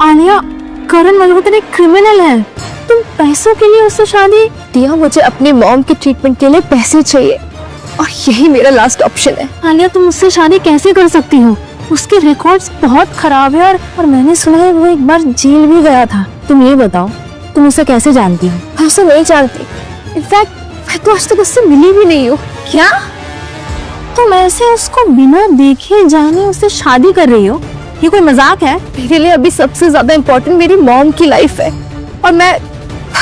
आलिया, करण मल्होत्रा एक क्रिमिनल है। तुम पैसों के लिए उससे शादी? दिया, मुझे अपनी मॉम के ट्रीटमेंट के लिए पैसे चाहिए और यही मेरा लास्ट ऑप्शन है। आलिया, तुम उससे शादी कैसे कर सकती हो? उसके रिकॉर्ड्स बहुत खराब है और मैंने सुना है वो एक बार जेल भी गया था। तुम ये बताओ, तुम उसे कैसे जानती हो? मैं उसे नहीं जानती। इनफैक्ट मैं तो आज तक उससे मिली भी नहीं हूँ। क्या तुम ऐसे उसको बिना देखे जाने उससे शादी कर रही हो? ये कोई मजाक है? मेरे लिए अभी सबसे ज्यादा इम्पोर्टेंट मेरी मॉम की लाइफ है और मैं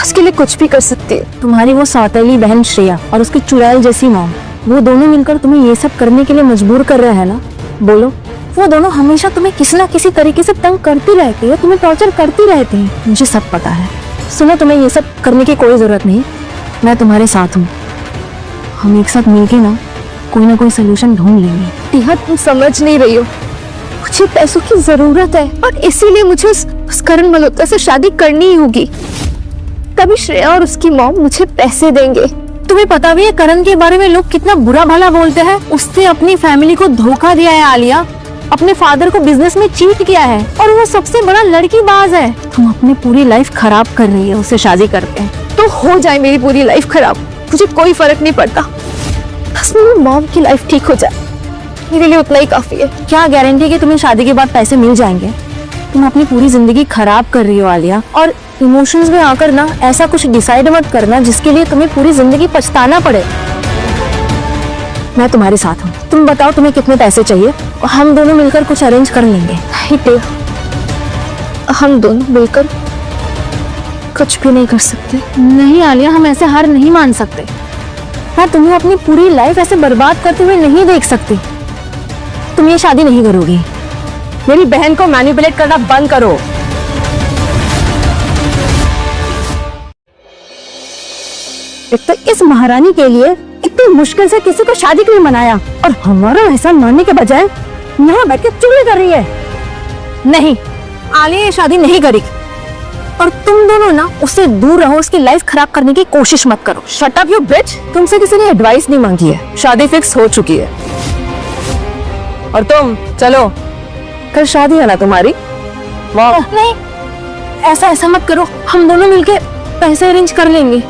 उसके लिए कुछ भी कर सकती हूँ। तुम्हारी वो सौतेली बहन श्रेया और उसकी चुड़ैल जैसी मॉम, वो दोनों मिलकर तुम्हें ये सब करने के लिए मजबूर कर रहे हैं ना? बोलो, वो दोनों हमेशा तुम्हें किसी ना किसी तरीके से तंग करती रहती है, तुम्हें टॉर्चर करती रहती है। मुझे सब पता है। सुनो, तुम्हें ये सब करने की कोई जरूरत नहीं, मैं तुम्हारे साथ हूँ। हम एक साथ मिलके ना कोई सोल्यूशन ढूंढ लेंगे। टिया, तुम समझ नहीं रही हो, मुझे पैसों की जरूरत है और इसीलिए मुझे उस करण मल्होत्रा से शादी करनी ही होगी। तभी श्रेया और उसकी मॉम मुझे पैसे देंगे। तुम्हें पता भी है करण के बारे में लोग कितना बुरा भला बोलते हैं? उसने अपनी फैमिली को धोखा दिया है आलिया, अपने फादर को बिजनेस में चीट किया है और वो सबसे बड़ा लड़कीबाज है। तुम अपनी पूरी लाइफ खराब कर रही है उससे शादी करके। तो हो जाए मेरी पूरी लाइफ खराब, मुझे कोई फर्क नहीं पड़ता, बस मेरी मॉम की लाइफ ठीक हो जाए, मेरे लिए उतना ही काफी है। क्या गारंटी कि तुम्हें शादी के बाद पैसे मिल जाएंगे? तुम अपनी पूरी जिंदगी खराब कर रही हो आलिया, और इमोशंस में आकर ना ऐसा कुछ डिसाइड मत करना जिसके लिए तुम्हें पूरी जिंदगी पछताना पड़े। मैं तुम्हारे साथ हूँ। तुम बताओ तुम्हें कितने पैसे चाहिए और हम दोनों मिलकर कुछ अरेंज कर लेंगे। हम दोनों मिलकर कुछ भी नहीं कर सकते। नहीं आलिया, हम ऐसे हार नहीं मान सकते। मैं तुम्हें अपनी पूरी लाइफ ऐसे बर्बाद करते हुए नहीं देख सकती। तुम ये शादी नहीं करोगी। मेरी बहन को मैनिपुलेट करना बंद करो। एक तो इस महारानी के लिए इतनी मुश्किल से किसी को शादी के लिए मनाया और हमारा एहसान मानने के बजाय यहाँ बैठ के चुगली कर रही है। नहीं, आलिया ये शादी नहीं करेगी और तुम दोनों ना उससे दूर रहो, उसकी लाइफ खराब करने की कोशिश मत करो। शट अप यू बिच, तुमसे किसी ने एडवाइस नहीं मांगी है, शादी फिक्स हो चुकी है। और तुम चलो, कल शादी है ना तुम्हारी? नहीं, ऐसा मत करो, हम दोनों मिलके पैसे अरेंज कर लेंगे।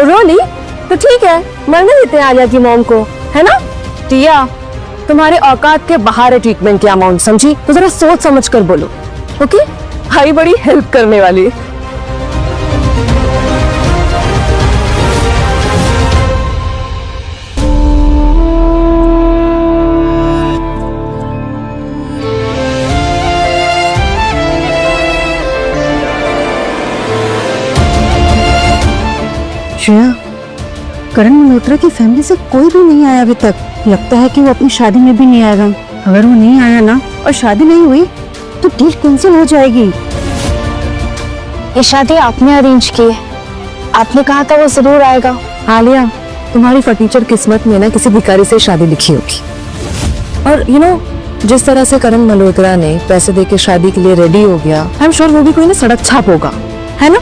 रोली, तो ठीक है, मरने देते हैं आलिया की मॉम को, है ना? टिया, तुम्हारे औकात के बाहर है ट्रीटमेंट की अमाउंट, समझी? तो जरा सोच समझ कर बोलो, ओके? भाई बड़ी हेल्प करने वाली। श्रेया, करण मल्होत्रा की फैमिली से कोई भी नहीं आया अभी तक। लगता है कि वो अपनी शादी में भी नहीं आएगा। अगर वो नहीं आया ना और शादी नहीं हुई तो डील कैंसिल हो जाएगी। ये शादी आपने अरेंज की है, आपने कहा था वो जरूर आएगा। आलिया, तुम्हारी फटीचर किस्मत में ना किसी भिखारी से शादी लिखी होगी। और यू नो, जिस तरह से करण मल्होत्रा ने पैसे देके शादी के लिए रेडी हो गया, आई एम श्योर वो भी कोई ना सड़क छाप होगा, है ना?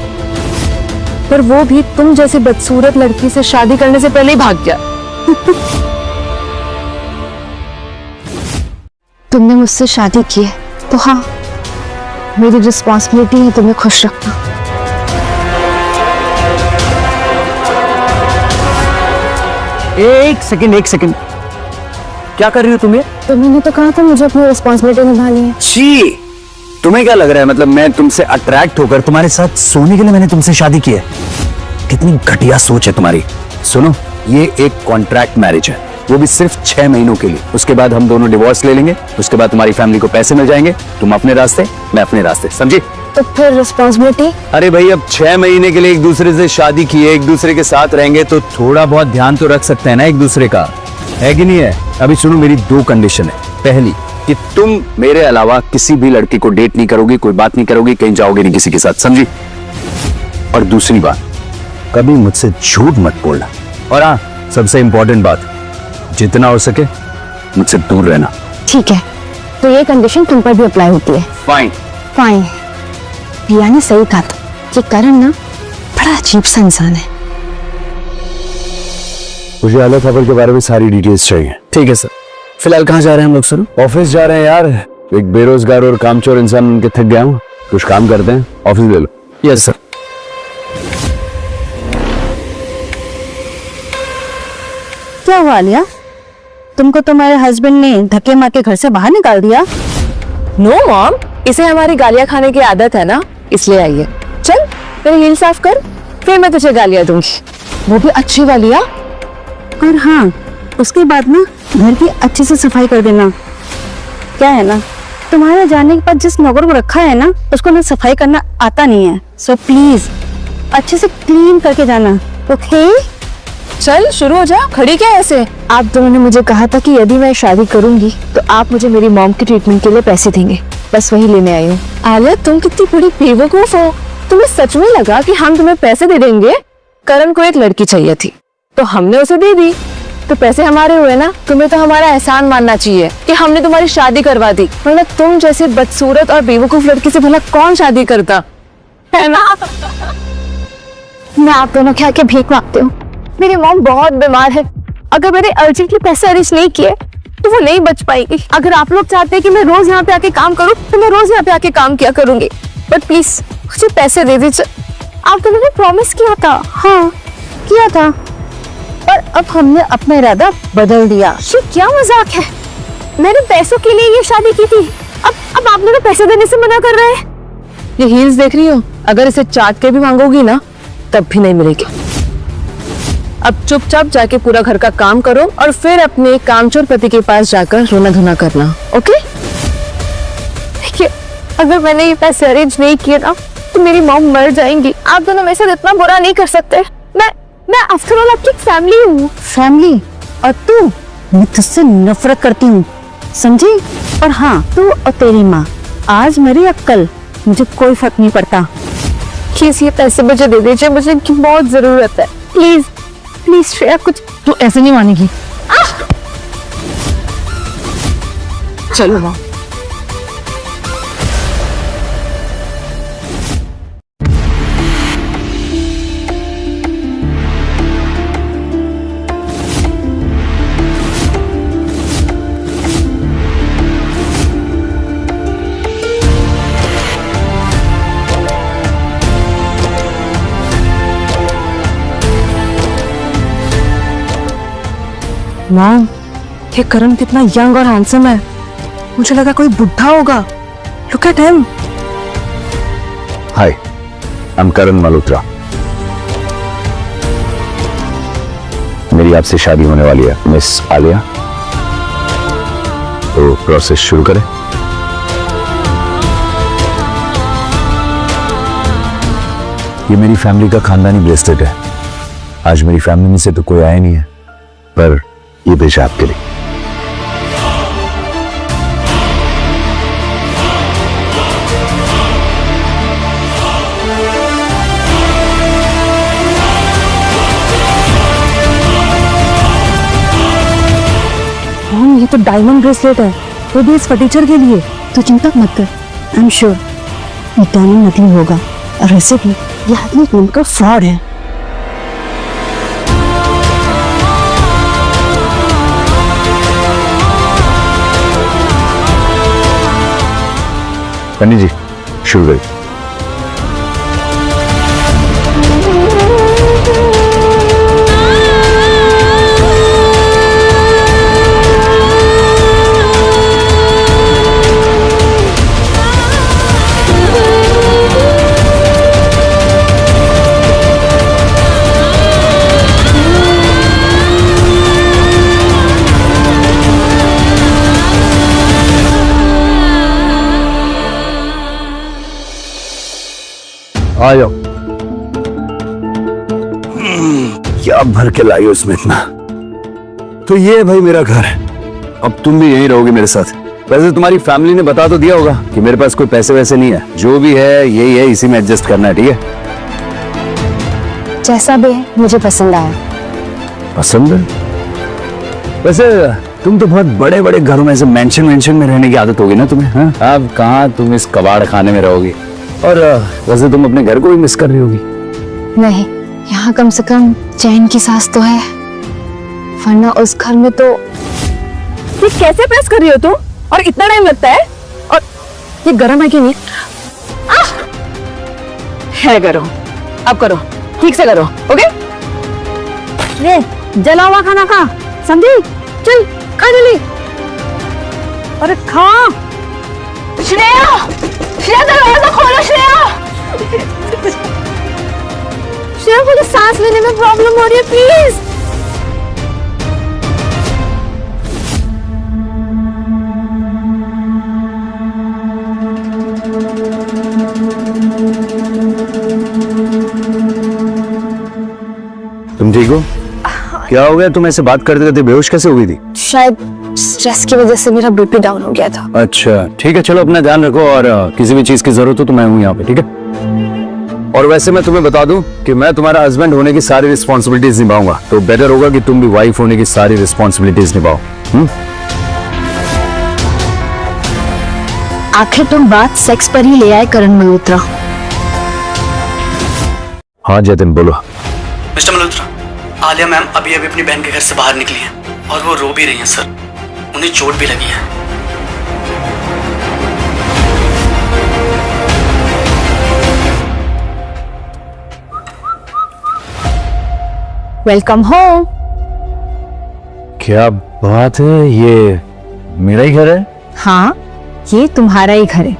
पर वो भी तुम जैसी बदसूरत लड़की से शादी करने से पहले ही भाग गया। तुमने मुझसे शादी की है तो हाँ, मेरी रिस्पॉन्सिबिलिटी है तुम्हें खुश रखना। एक सेकंड, क्या कर रही हो तुम? तो मैंने तो कहा था मुझे अपनी रिस्पॉन्सिबिलिटी निभानी है। छी, तुम्हें क्या लग रहा है मतलब मैं तुमसे अट्रैक्ट होकर तुम्हारे साथ सोने के लिए मैंने तुमसे शादी की है? कितनी घटिया सोच है तुम्हारी। सुनो, ये एक कॉन्ट्रैक्ट मैरिज है, वो भी सिर्फ 6 महीनों के लिए। उसके बाद हम दोनों डिवोर्स ले लेंगे, उसके बाद तुम्हारी फैमिली को पैसे मिल जाएंगे, तुम अपने रास्ते, मैं अपने रास्ते, समझी? तो फिर रिस्पॉन्सिबिलिटी? अरे भाई, अब 6 महीने के लिए एक दूसरे से शादी की है, एक दूसरे के साथ रहेंगे तो थोड़ा बहुत ध्यान तो रख सकते हैं ना एक दूसरे का, है कि नहीं है? अभी सुनो, मेरी 2 कंडीशन है। पहली, कि तुम मेरे अलावा किसी भी लड़की को डेट नहीं करोगी, कोई बात नहीं करोगी, कहीं जाओगे नहीं किसी के साथ, समझी? और दूसरी बात, कभी मुझसे झूठ मत बोलना। और हाँ, सबसे इंपॉर्टेंट बात, जितना हो सके मुझसे दूर रहना। ठीक है, तो ये कंडीशन तुम पर भी अप्लाई होती है। फाइन। फाइन। पिया ने सही कहा था, ये करण ना बड़ा अजीब सा इंसान है। मुझे आला खबर के बारे में सारी डिटेल्स चाहिए। ठीक है सर। फिलहाल कहाँ जा रहे हैं हम लोग सर? ऑफिस जा रहे हैं यार, एक बेरोजगार और कामचोर इंसान उनके थक गया हूँ। कुछ काम करते हैं, ऑफिस ले लो। Yes sir. क्या हुआ आलिया, तुमको तुम्हारे हस्बैंड ने धक्के मार के घर से बाहर निकाल दिया? नो मॉम, इसे हमारी गालियां खाने की आदत है ना, इसलिए आई है। चल मेरी हील साफ कर, फिर मैं तुझे गालियां दूंगी, वो भी अच्छी वालियां। और हाँ, उसके बाद ना घर की अच्छे से सफाई कर देना। क्या है ना, तुम्हारे जाने के बाद जिस नौकर को रखा है ना, उसको ना सफाई करना आता नहीं है। सो प्लीज अच्छे से क्लीन करके जाना, ओके? चल शुरू हो जा, खड़ी क्या है ऐसे? आप दोनों ने मुझे कहा था कि यदि मैं शादी करूंगी तो आप मुझे मेरी मॉम की ट्रीटमेंट के लिए पैसे देंगे, बस वही लेने आई हूँ। आलिया, तुम कितनी बड़ी बेवकूफ हो, तुम्हें सच में लगा कि हम तुम्हें पैसे दे देंगे? करण को एक लड़की चाहिए थी तो हमने उसे दे दी, तो पैसे हमारे हुए ना। तुम्हें तो हमारा एहसान मानना चाहिए कि हमने तुम्हारी शादी करवा दी, वरना तुम जैसे बदसूरत और बेवकूफ लड़की से भला कौन शादी करता है ना? मैं आप दोनों के आके भीख मांगती हूँ, मेरी मॉम बहुत बीमार है, अगर मैंने अर्जेंटली पैसे अरेंज नहीं किए तो वो नहीं बच पाएगी। अगर आप लोग चाहते हैं कि मैं रोज यहाँ पे आके काम करूँ तो मैं रोज यहाँ पे आके काम किया करूंगी, बट प्लीज मुझे पैसे दे दीजिए। आप दोनों ने प्रॉमिस किया था। हाँ किया था, पर अब हमने अपना इरादा बदल दिया। ये क्या मजाक है? मैंने पैसों के लिए ये शादी की थी, अब आप लोग पैसे देने से मना कर रहे हैं। ये हील्स देख रही हो, अगर इसे चाट के भी मांगोगी ना तब भी नहीं मिलेगी। अब चुपचाप जाके पूरा घर का काम करो और फिर अपने कामचोर पति के पास जाकर रोना धोना करना, ओके? देखिए, अगर मैंने ये पैसे अरेंज नहीं किए ना तो मेरी मॉम मर जाएंगी। आप दोनों मेरे साथ इतना बुरा नहीं कर सकते। मैं आफ्टर ऑल आपकी फैमिली हूँ। फैमिली? और तू? मैं तुझसे नफरत करती हूँ, समझी? और हाँ, तू और तेरी माँ, आज मेरी अक्कल, मुझे कोई फर्क नहीं पड़ता। प्लीज ये पैसे मुझे दे दीजिए, मुझे इनकी बहुत जरूरत है। प्लीज प्लीज श्रेया, कुछ तू ऐसे नहीं मानेगी। चलो माँ। मॉम, ये करण कितना यंग और हैंडसम है, मुझे लगा कोई बुढ़ा होगा। Look at him. Hi, I am Karan Malhotra. मेरी आपसे शादी होने वाली है, मिस आलिया। तो प्रोसेस शुरू करें। ये मेरी फैमिली का खानदानी ब्रेसलेट है। आज मेरी फैमिली में से तो कोई आया नहीं है, पर ये भेजा आपके लिए। मॉम, ये तो डायमंड ब्रेसलेट है, वो भी इस फर्नीचर के लिए। तू चिंता मत कर, आई एम श्योर ये डायमंड नकली होगा, और वैसे भी ये आदमी एक नंबर का फ्रॉड है। पंडित जी, शुरू करिए। आ जाओ। क्या भर के लाई हो इसमें इतना? तो ये है भाई मेरा घर, अब तुम भी यहीं रहोगे मेरे साथ। वैसे तुम्हारी फैमिली ने बता तो दिया होगा कि मेरे पास कोई पैसे वैसे नहीं है, जो भी है यही है, इसी में एडजस्ट करना है, ठीक है? जैसा भी है मुझे पसंद आया। पसंद है? वैसे तुम तो बहुत बड़े बड़े घरों में, ऐसे मेंशन में रहने की आदत होगी ना तुम्हें, हाँ? अब कहाँ तुम इस कबाड़ खाने में रहोगी। और वैसे तुम अपने घर को भी मिस कर रही होगी। नहीं, यहाँ कम से कम चैन की सांस तो है, वरना उस घर में तो। ये कैसे प्रेस कर रही हो तुम? और इतना टाइम लगता है? और ये गर्म है कि नहीं? है करो, अब करो, ठीक से करो, ओके? ले जला हुआ खाना खा, समझी? चल खा जल्दी। अरे खा। श्रेया, श्रेया दरवाजा खोलो श्रेया। श्रेया मुझे सांस लेने में प्रॉब्लम हो रही है, प्लीज। तुम ठीक हो? क्या हो गया? तुम ऐसे बात करते करते बेहोश कैसे हुई थी? शायद स्ट्रेस की वजह से मेरा बीपी डाउन हो गया था। अच्छा ठीक है, चलो अपना ध्यान रखो और किसी भी चीज की जरूरत हो तो मैं हूँ यहाँ पे, ठीक है? और वैसे मैं तुम्हें बता दूं कि मैं तुम्हारा हस्बैंड होने की सारी रिस्पॉन्सिबिलिटीज निभाऊंगा, तो बेटर होगा कि तुम भी वाइफ होने की सारी रिस्पॉन्सिबिलिटीज निभाओ। आखिर तुम बात सेक्स पर ही ले आए करण मल्होत्रा। हाँ जतिन बोलो। मिस्टर मल्होत्रा, आलिया मैम अभी अभी अपनी बहन के घर से बाहर निकली हैं और वो रो भी रही हैं सर, उन्हें चोट भी लगी है। Welcome home. क्या बात है, ये मेरा ही घर है? हाँ, ये तुम्हारा ही घर है,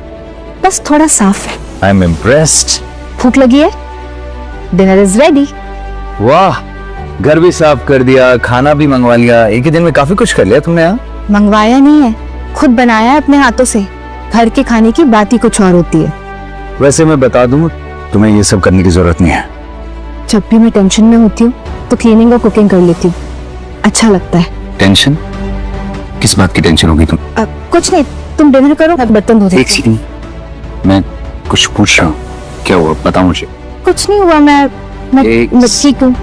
बस थोड़ा साफ है। I am impressed. भूख लगी है? Dinner is ready. वाह, घर भी साफ कर दिया, खाना भी मंगवा लिया, एक ही दिन में काफी कुछ कर लिया तुमने। यहाँ मंगवाया नहीं है, खुद बनाया है अपने हाथों से। घर के खाने की बात ही कुछ और होती है। वैसे मैं बता दूं, तुम्हें ये सब करने की जरूरत नहीं है। जब भी मैं टेंशन में होती हूँ तो क्लीनिंग और कुकिंग कर लेती हूँ, अच्छा लगता है। टेंशन? किस बात की टेंशन होगी तुम? कुछ नहीं, तुम डिनर करो, मैं बर्तन धो देती हूँ। एक सेकंड, मैं कुछ पूछ रहा हूँ, क्या हुआ बताओ मुझे। कुछ नहीं हुआ, मैं ठीक हूँ।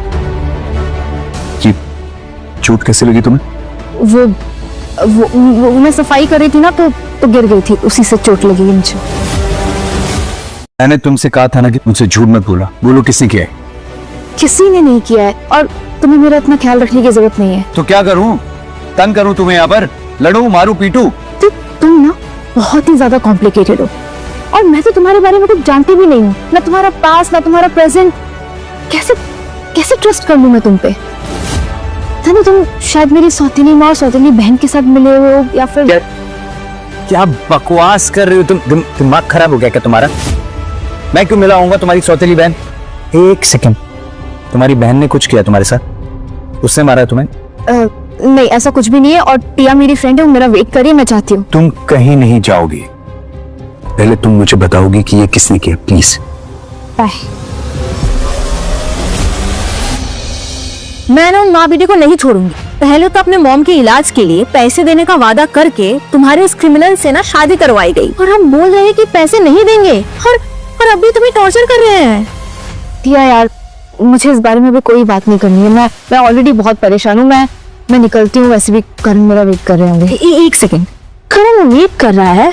चोट कैसे लगी तुम्हें? वो मैं सफाई कर रही थी ना, तो गिर गई थी, उसी से चोट लगी मुझे। मैंने तुमसे कहा था ना कि मुझसे झूठ मत बोला। बोलो किसने किया है? किसी ने नहीं किया है, और तुम्हें मेरा इतना ख्याल रखने की जरूरत नहीं है। तो क्या करूं? तंग करूं तुम्हें यहाँ पर? लड़ूं, मारूं, पीटूं? तो तुम ना बहुत ही ज्यादा कॉम्प्लिकेटेड हो, और मैं तो तुम्हारे बारे में कुछ जानती भी नहीं हूँ, ना तुम्हारा पास्ट ना तुम्हारा प्रेजेंट। कैसे ट्रस्ट कर लूं मैं तुम पे? था तुम शायद मेरी सौतेली माँ और सौतेली बहन के साथ मिले हो, या फिर क्या बकवास कर रही हो तुम? दिमाग खराब हो गया क्या तुम्हारा? मैं क्यों मिला होऊंगा तुम्हारी सौतेली बहन? एक सेकंड, तुम्हारी बहन ने कुछ किया तुम्हारे साथ? उसने मारा तुम्हें? नहीं, ऐसा कुछ भी नहीं है, और टिया मेरी फ्रेंड है, वो मेरा वेट करिए, मैं चाहती हूँ। तुम कहीं नहीं जाओगी, पहले तुम मुझे बताओगी कि ये किसने किया, प्लीज। बाय। मैं ना उन माँ बेटे को नहीं छोड़ूंगी। पहले तो अपने मॉम के इलाज के लिए पैसे देने का वादा करके तुम्हारे इस क्रिमिनल से ना शादी करवाई गई, और हम बोल रहे हैं कि पैसे नहीं देंगे, और अभी तुम्हें टॉर्चर कर रहे हैं। टिया यार, मुझे इस बारे में भी कोई बात नहीं करनी है। मैं ऑलरेडी बहुत परेशान हूँ। मैं निकलती हूँ, वैसे भी करण मेरा वेट कर रहे होंगे। एक सेकंड, करण वेट कर रहा है?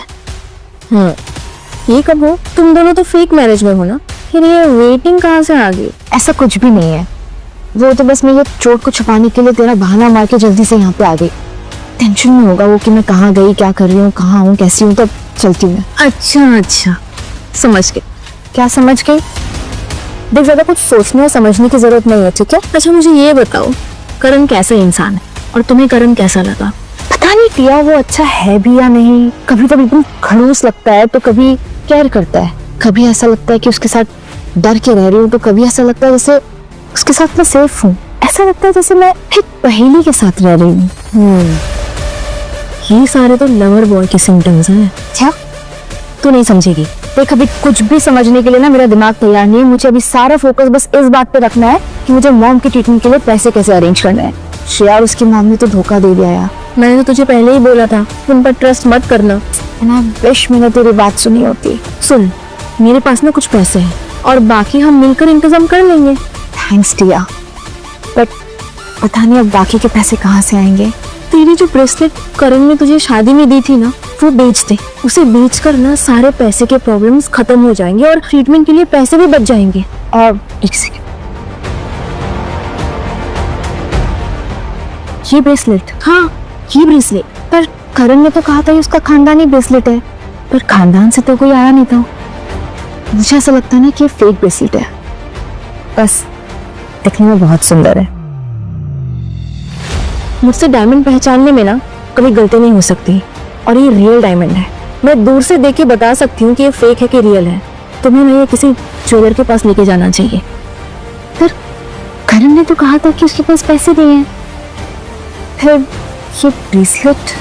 ये कब हो? तुम दोनों तो फेक मैरिज में हो ना, फिर ये वेटिंग कहाँ से आ गई? ऐसा कुछ भी नहीं है, वो तो बस मैं ये चोट को छुपाने के लिए तेरा बहाना मार के जल्दी से यहाँ पे आ गई। टेंशन में होगा वो कि मैं कहाँ गई, क्या कर रही हूँ, कहाँ हूँ, कैसी हूँ, तब चलती हूँ मैं। अच्छा, समझ गई। क्या समझ गई? देख, ज्यादा कुछ सोचने और समझने की जरूरत नहीं है, ठीक है? अच्छा मुझे ये बताओ, करण कैसा इंसान है, और तुम्हें करण कैसा लगा? पता नहीं टिया, वो अच्छा है भी या नहीं। कभी कभी एकदम खड़ूस लगता है, तो कभी केयर करता है, कभी ऐसा लगता है कि उसके साथ डर के रह रही हूँ, तो कभी ऐसा लगता है जैसे उसके साथ मैं सेफ हूँ। ऐसा लगता है जैसे मैं एक पहेली के साथ रह रही हूँ। ये सारे तो लवर बॉय के सिम्टम्स हैं। क्या तू नहीं समझेगी? देख, अभी कुछ भी समझने के लिए ना मेरा दिमाग तैयार नहीं है। मुझे अभी सारा फोकस बस इस बात पे रखना है कि मुझे मॉम की ट्रीटमेंट के लिए पैसे कैसे अरेंज करना है। श्रेया और उसकी मॉम ने तो धोखा दे दिया यार। मैंने तो तुझे पहले ही बोला था, उन पर ट्रस्ट मत करना। विश मैंने तेरी बात सुनी होती। सुन, मेरे पास ना कुछ पैसे हैं, और बाकी हम मिलकर इंतजाम कर लेंगे। थैंक्स टिया, बट पता नहीं अब बाकी के पैसे कहाँ से आएंगे। तेरी जो ब्रेसलेट करण ने तुझे शादी में दी थी ना, वो बेच दे। उसे बेचकर ना सारे पैसे के प्रॉब्लम्स खत्म हो जाएंगे, और ट्रीटमेंट के लिए पैसे भी बच जाएंगे। और एक सेकंड, ये ब्रेसलेट? हाँ, ये ब्रेसलेट। पर करण ने तो कहा था ये उसका खानदानी ब्रेसलेट है। पर खानदान से तो कोई आया नहीं था। मुझे ऐसा लगता है ना कि ये फेक ब्रेसलेट है, बस दिखने में बहुत सुंदर है। मुझसे डायमंड पहचानने में ना कभी गलती नहीं हो सकती, और ये रियल डायमंड है। मैं दूर से देख के बता सकती हूँ कि ये फेक है कि रियल है। तुम्हें ना ये किसी ज्वेलर के पास लेके जाना चाहिए। पर करण ने तो कहा था कि उसके पास पैसे नहीं है, फिर ये ब्रेसलेट।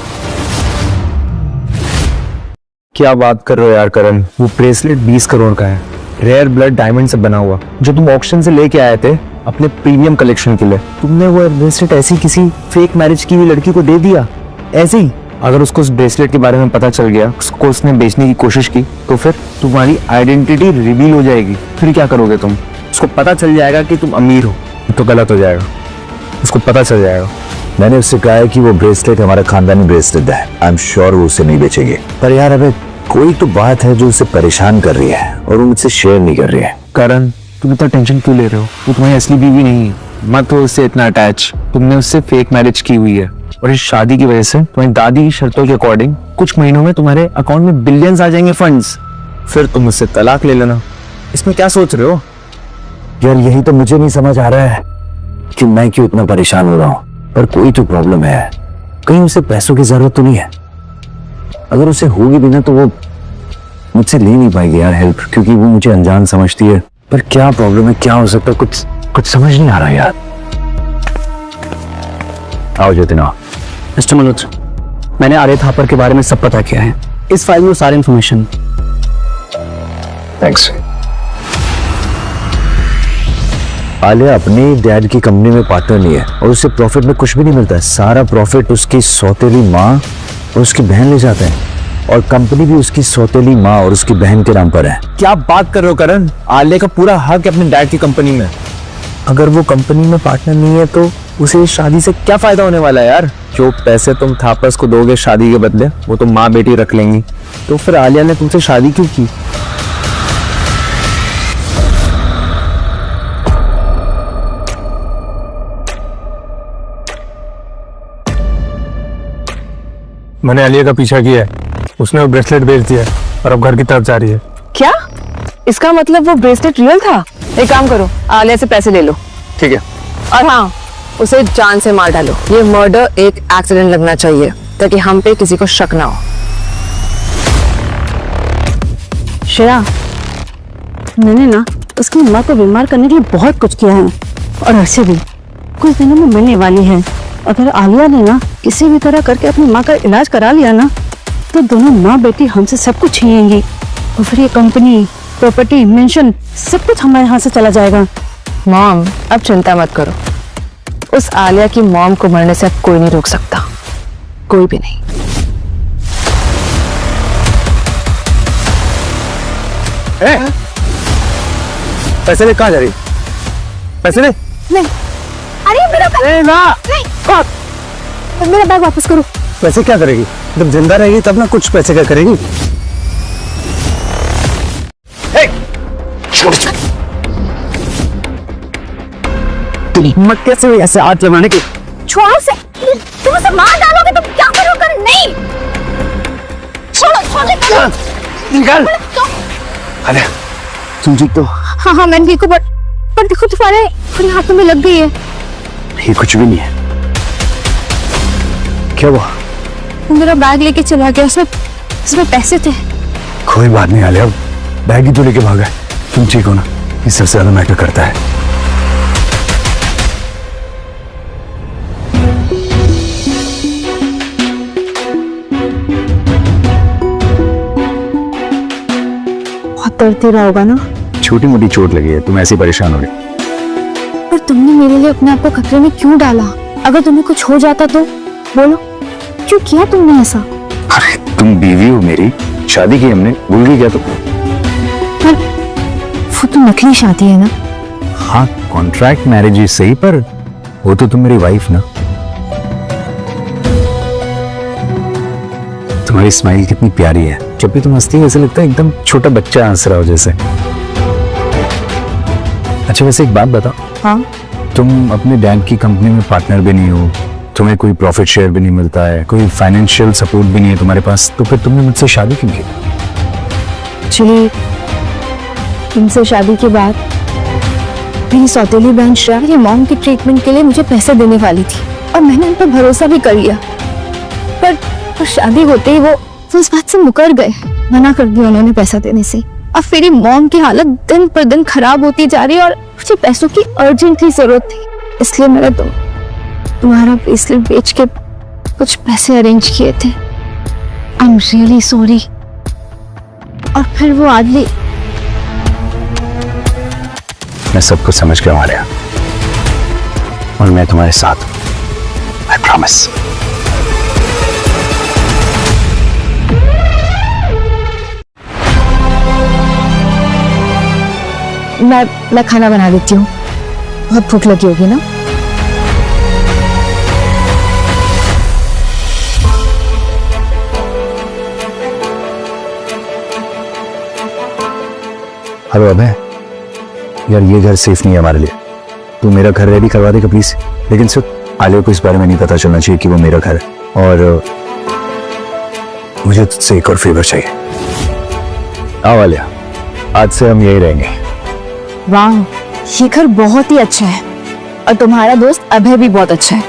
क्या बात कर रहे हो यार करण, वो ब्रेसलेट 20 करोड़ का है, रेयर ब्लड डायमंड से बना हुआ, जो तुम ऑक्शन से लेके आए थे अपने प्रीमियम कलेक्शन के लिए। तुमने वो ब्रेसलेट ऐसी किसी फेक मैरिज की हुई लड़की को दे दिया ऐसे ही। अगर उसको उस ब्रेसलेट के बारे में पता चल गया, उसको उसने बेचने की कोशिश की, तो फिर तुम्हारी आइडेंटिटी रिवील हो जाएगी। फिर क्या करोगे तुम? उसको पता चल जाएगा कि तुम अमीर हो, तो गलत हो जाएगा। उसको पता चल जाएगा। मैंने उससे कहा है कि वो ब्रेसलेट हमारा खानदानी ब्रेसलेट है। आई एम श्योर वो उसे नहीं बेचेंगे। पर यार अबे कोई तो बात है जो उसे परेशान कर रही है और वो मुझसे शेयर नहीं कर रही है। करण, तुम इतना टेंशन क्यों ले रहे हो? वो तुम्हारी असली बीवी नहीं है, मत हो उससे इतना अटैच। तुमने उससे फेक मैरिज की हुई है, और इस शादी की वजह से तुम्हारी दादी की शर्तों के अकॉर्डिंग कुछ महीनों में तुम्हारे अकाउंट में बिलियंस आ जाएंगे फंड्स। फिर तुम उससे तलाक ले लेना। इसमें क्या सोच रहे हो? यार यही तो मुझे नहीं समझ आ रहा है कि मैं क्यों इतना परेशान हो रहा हूँ। पर कोई तो प्रॉब्लम है, कहीं उसे पैसों की जरूरत तो नहीं है। अगर उसे होगी भी ना तो वो मुझसे ले नहीं पाएगी यार हेल्प, क्योंकि वो मुझे अनजान समझती है। पर क्या प्रॉब्लम है, क्या हो सकता है, कुछ समझ नहीं आ रहा यार। आओ जतिना। मिस्टर मल्होत्रा, मैंने आर्य थापर के बारे में सब पता किया है। इस फाइल में सारी इंफॉर्मेशन। थैंक्स। आलिया अपनी डैड की कंपनी में पार्टनर नहीं है और उससे प्रॉफिट में कुछ भी नहीं मिलता है। सारा प्रॉफिट उसकी सौतेली माँ और उसकी बहन ले जाते हैं, और कंपनी भी उसकी सौतेली माँ और उसकी बहन के नाम पर है। क्या बात कर रहे हो करण? आलिया का पूरा हक है अपने डैड की कंपनी में। अगर वो कंपनी में पार्टनर नहीं है तो उसे इस शादी से क्या फायदा होने वाला है यार? जो पैसे तुम थापस को दोगे शादी के बदले, वो तो माँ बेटी रख लेंगी। तो फिर आलिया ने तुमसे शादी क्यों की? मैंने आलिया का पीछा किया है, उसने वो ब्रेसलेट बेच दिया है और अब घर की तरफ जा रही है। क्या? इसका मतलब वो ब्रेसलेट रियल था? एक काम करो, आलिया से पैसे ले लो। ठीक है। और हाँ, उसे जान से मार डालो। ये मर्डर एक एक्सीडेंट लगना चाहिए, ताकि हम पे किसी को शक ना हो। श्रेया, मैंने ना उसकी माँ को बीमार करने के लिए बहुत कुछ किया है, और ऐसे भी कुछ दिनों में मिलने वाली है। अगर आलिया ने ना किसी भी तरह करके अपनी माँ का इलाज करा लिया ना, तो दोनों माँ बेटी हमसे सब कुछ छीनेंगी, और फिर ये कंपनी, प्रॉपर्टी, मेंशन सब कुछ हमारे हाथ से चला जाएगा। मॉम, अब चिंता मत करो। उस आलिया की मॉम को मरने से अब कोई नहीं रोक सकता, कोई भी नहीं। पैसे ले, कहाँ जा रही? पैसे ले। नहीं, अरे मेरा बैग, नहीं, मेरा बैग वापस करो। पैसे क्या करेगी? जब जिंदा रहेगी तब ना कुछ पैसे क्या करेगी? हिम्मत कैसे हुई ऐसे हाथ लगाने की? छोड़ो से, तुम उसे मार डालोगे तो क्या करोगे? नहीं, छोड़ो। निकाल। अरे तुम ठीक तो? हाँ हाँ मैं ठीक हूँ, पर देखो तुम्हारे हाथों में लग गई है। ये कुछ भी नहीं है। क्या हुआ? वो मेरा बैग लेके चला गया, उसमें पैसे थे। कोई बात नहीं आलिया, बैग ही तो लेके भागा है। तुम ठीक हो ना? ये सबसे ज्यादा मैटर करता है। बहुत दर्द दे रहा होगा ना? छोटी मोटी चोट लगी है, तुम ऐसे परेशान हो रही। पर तुमने मेरे लिए अपने आप को खतरे में क्यों डाला? अगर तुम्हें कुछ हो जाता तो बोलो, क्यों किया तुमने ऐसा? अरे तुम बीवी हो मेरी, शादी की हमने, भूल गई क्या तुम? पर वो तो नकली शादी है ना? हाँ कॉन्ट्रैक्ट मैरिज ही सही, पर वो तो तुम मेरी वाइफ ना। तुम्हारी स्माइल कितनी प्यारी है, जब भी तुम हंसती है ऐसे लगता है एकदम छोटा बच्चा हंस रहा हो जैसे। अच्छा वैसे एक बात बताओ, हाँ, तुम अपने डैड की कंपनी में पार्टनर भी नहीं हो, तुम्हें कोई प्रॉफिट शेयर भी नहीं मिलता है, कोई फाइनेंशियल सपोर्ट भी नहीं है तुम्हारे पास, तो फिर तुमने मुझसे शादी क्यों की? एक्चुअली तुमसे शादी के बाद मेरी सौतेली बहन श्रेया मेरी मॉम की ट्रीटमेंट के लिए मुझे पैसे देने वाली थी और मैंने उन पर भरोसा भी कर लिया, पर शादी होते ही वो उस बात से मुकर गए, मना कर दिया उन्होंने पैसा देने से। अब मेरी मॉम की हालत दिन पर दिन खराब होती जा रही है और मुझे पैसों की अर्जेंटली जरूरत थी, इसलिए मैंने तुम्हारा ब्रेसलेट बेच के कुछ पैसे अरेंज किए थे। I am really sorry. और फिर वो आदमी, मैं सब कुछ समझ गया आलिया, और मैं तुम्हारे साथ हूं, आई प्रॉमिस। मैं खाना बना देती हूँ, बहुत भूख लगी होगी ना। हेलो अबे, यार ये घर सेफ नहीं है हमारे लिए, तू मेरा घर रेडी करवा देगा प्लीज। लेकिन सिर्फ आलिया को इस बारे में नहीं पता चलना चाहिए कि वो मेरा घर है, और मुझे तुझसे एक और फेवर चाहिए। आओ आलिया, आज से हम यही रहेंगे। वाह, ये घर बहुत ही अच्छा है और तुम्हारा दोस्त अभय भी बहुत अच्छा है,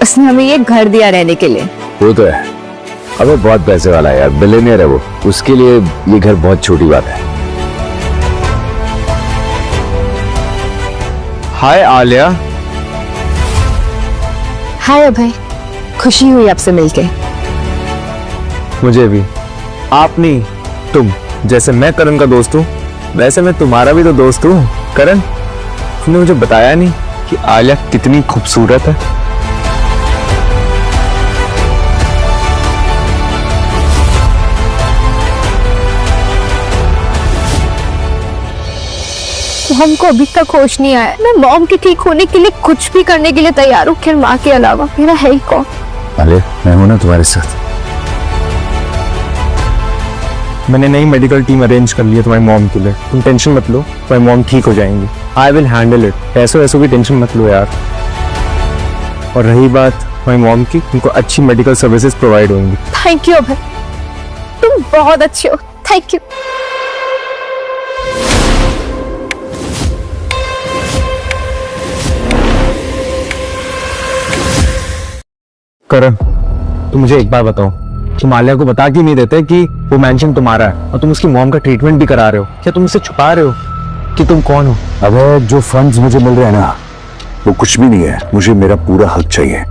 उसने हमें ये घर दिया रहने के लिए। वो तो है, अबे बहुत पैसे वाला है यार, बिलियनियर है वो, उसके लिए ये घर बहुत छोटी बात है। हाय आलिया। हाय अभय, खुशी हुई आपसे मिलके। मुझे भी। आप नहीं, तुम। जैसे मैं करण का दोस्त हूँ वैसे मैं तुम्हारा भी तो दोस्त हूँ। करण, तुमने मुझे बताया नहीं कि आलिया कितनी खूबसूरत है। हमको अभी तक होश नहीं आया। मैं मॉम के ठीक होने के लिए कुछ भी करने के लिए तैयार हूँ, खैर माँ के अलावा मेरा है ही कौन। आलिया, मैं हूं ना तुम्हारे साथ। मैंने नई मेडिकल टीम अरेंज कर ली है तुम्हारी मॉम के लिए, तुम टेंशन मत लो, तुम्हारी मॉम ठीक हो जाएंगी। I will handle it. पैसों वैसों की टेंशन मत लो यार। और रही बात तुम्हारी मॉम की, तुमको अच्छी मेडिकल सर्विसेज प्रोवाइड होंगी। थैंक यू अभय, तुम बहुत अच्छे हो, थैंक यू। करण, तुम मुझे एक बार बताओ, तुम आलिया को बता क्यों नहीं देते कि वो मेंशन तुम्हारा है और तुम उसकी मॉम का ट्रीटमेंट भी करा रहे हो? क्या तुम उससे छुपा रहे हो कि तुम कौन हो? अब जो फंड्स मुझे मिल रहे हैं ना, वो कुछ भी नहीं है। मुझे मेरा पूरा हक चाहिए,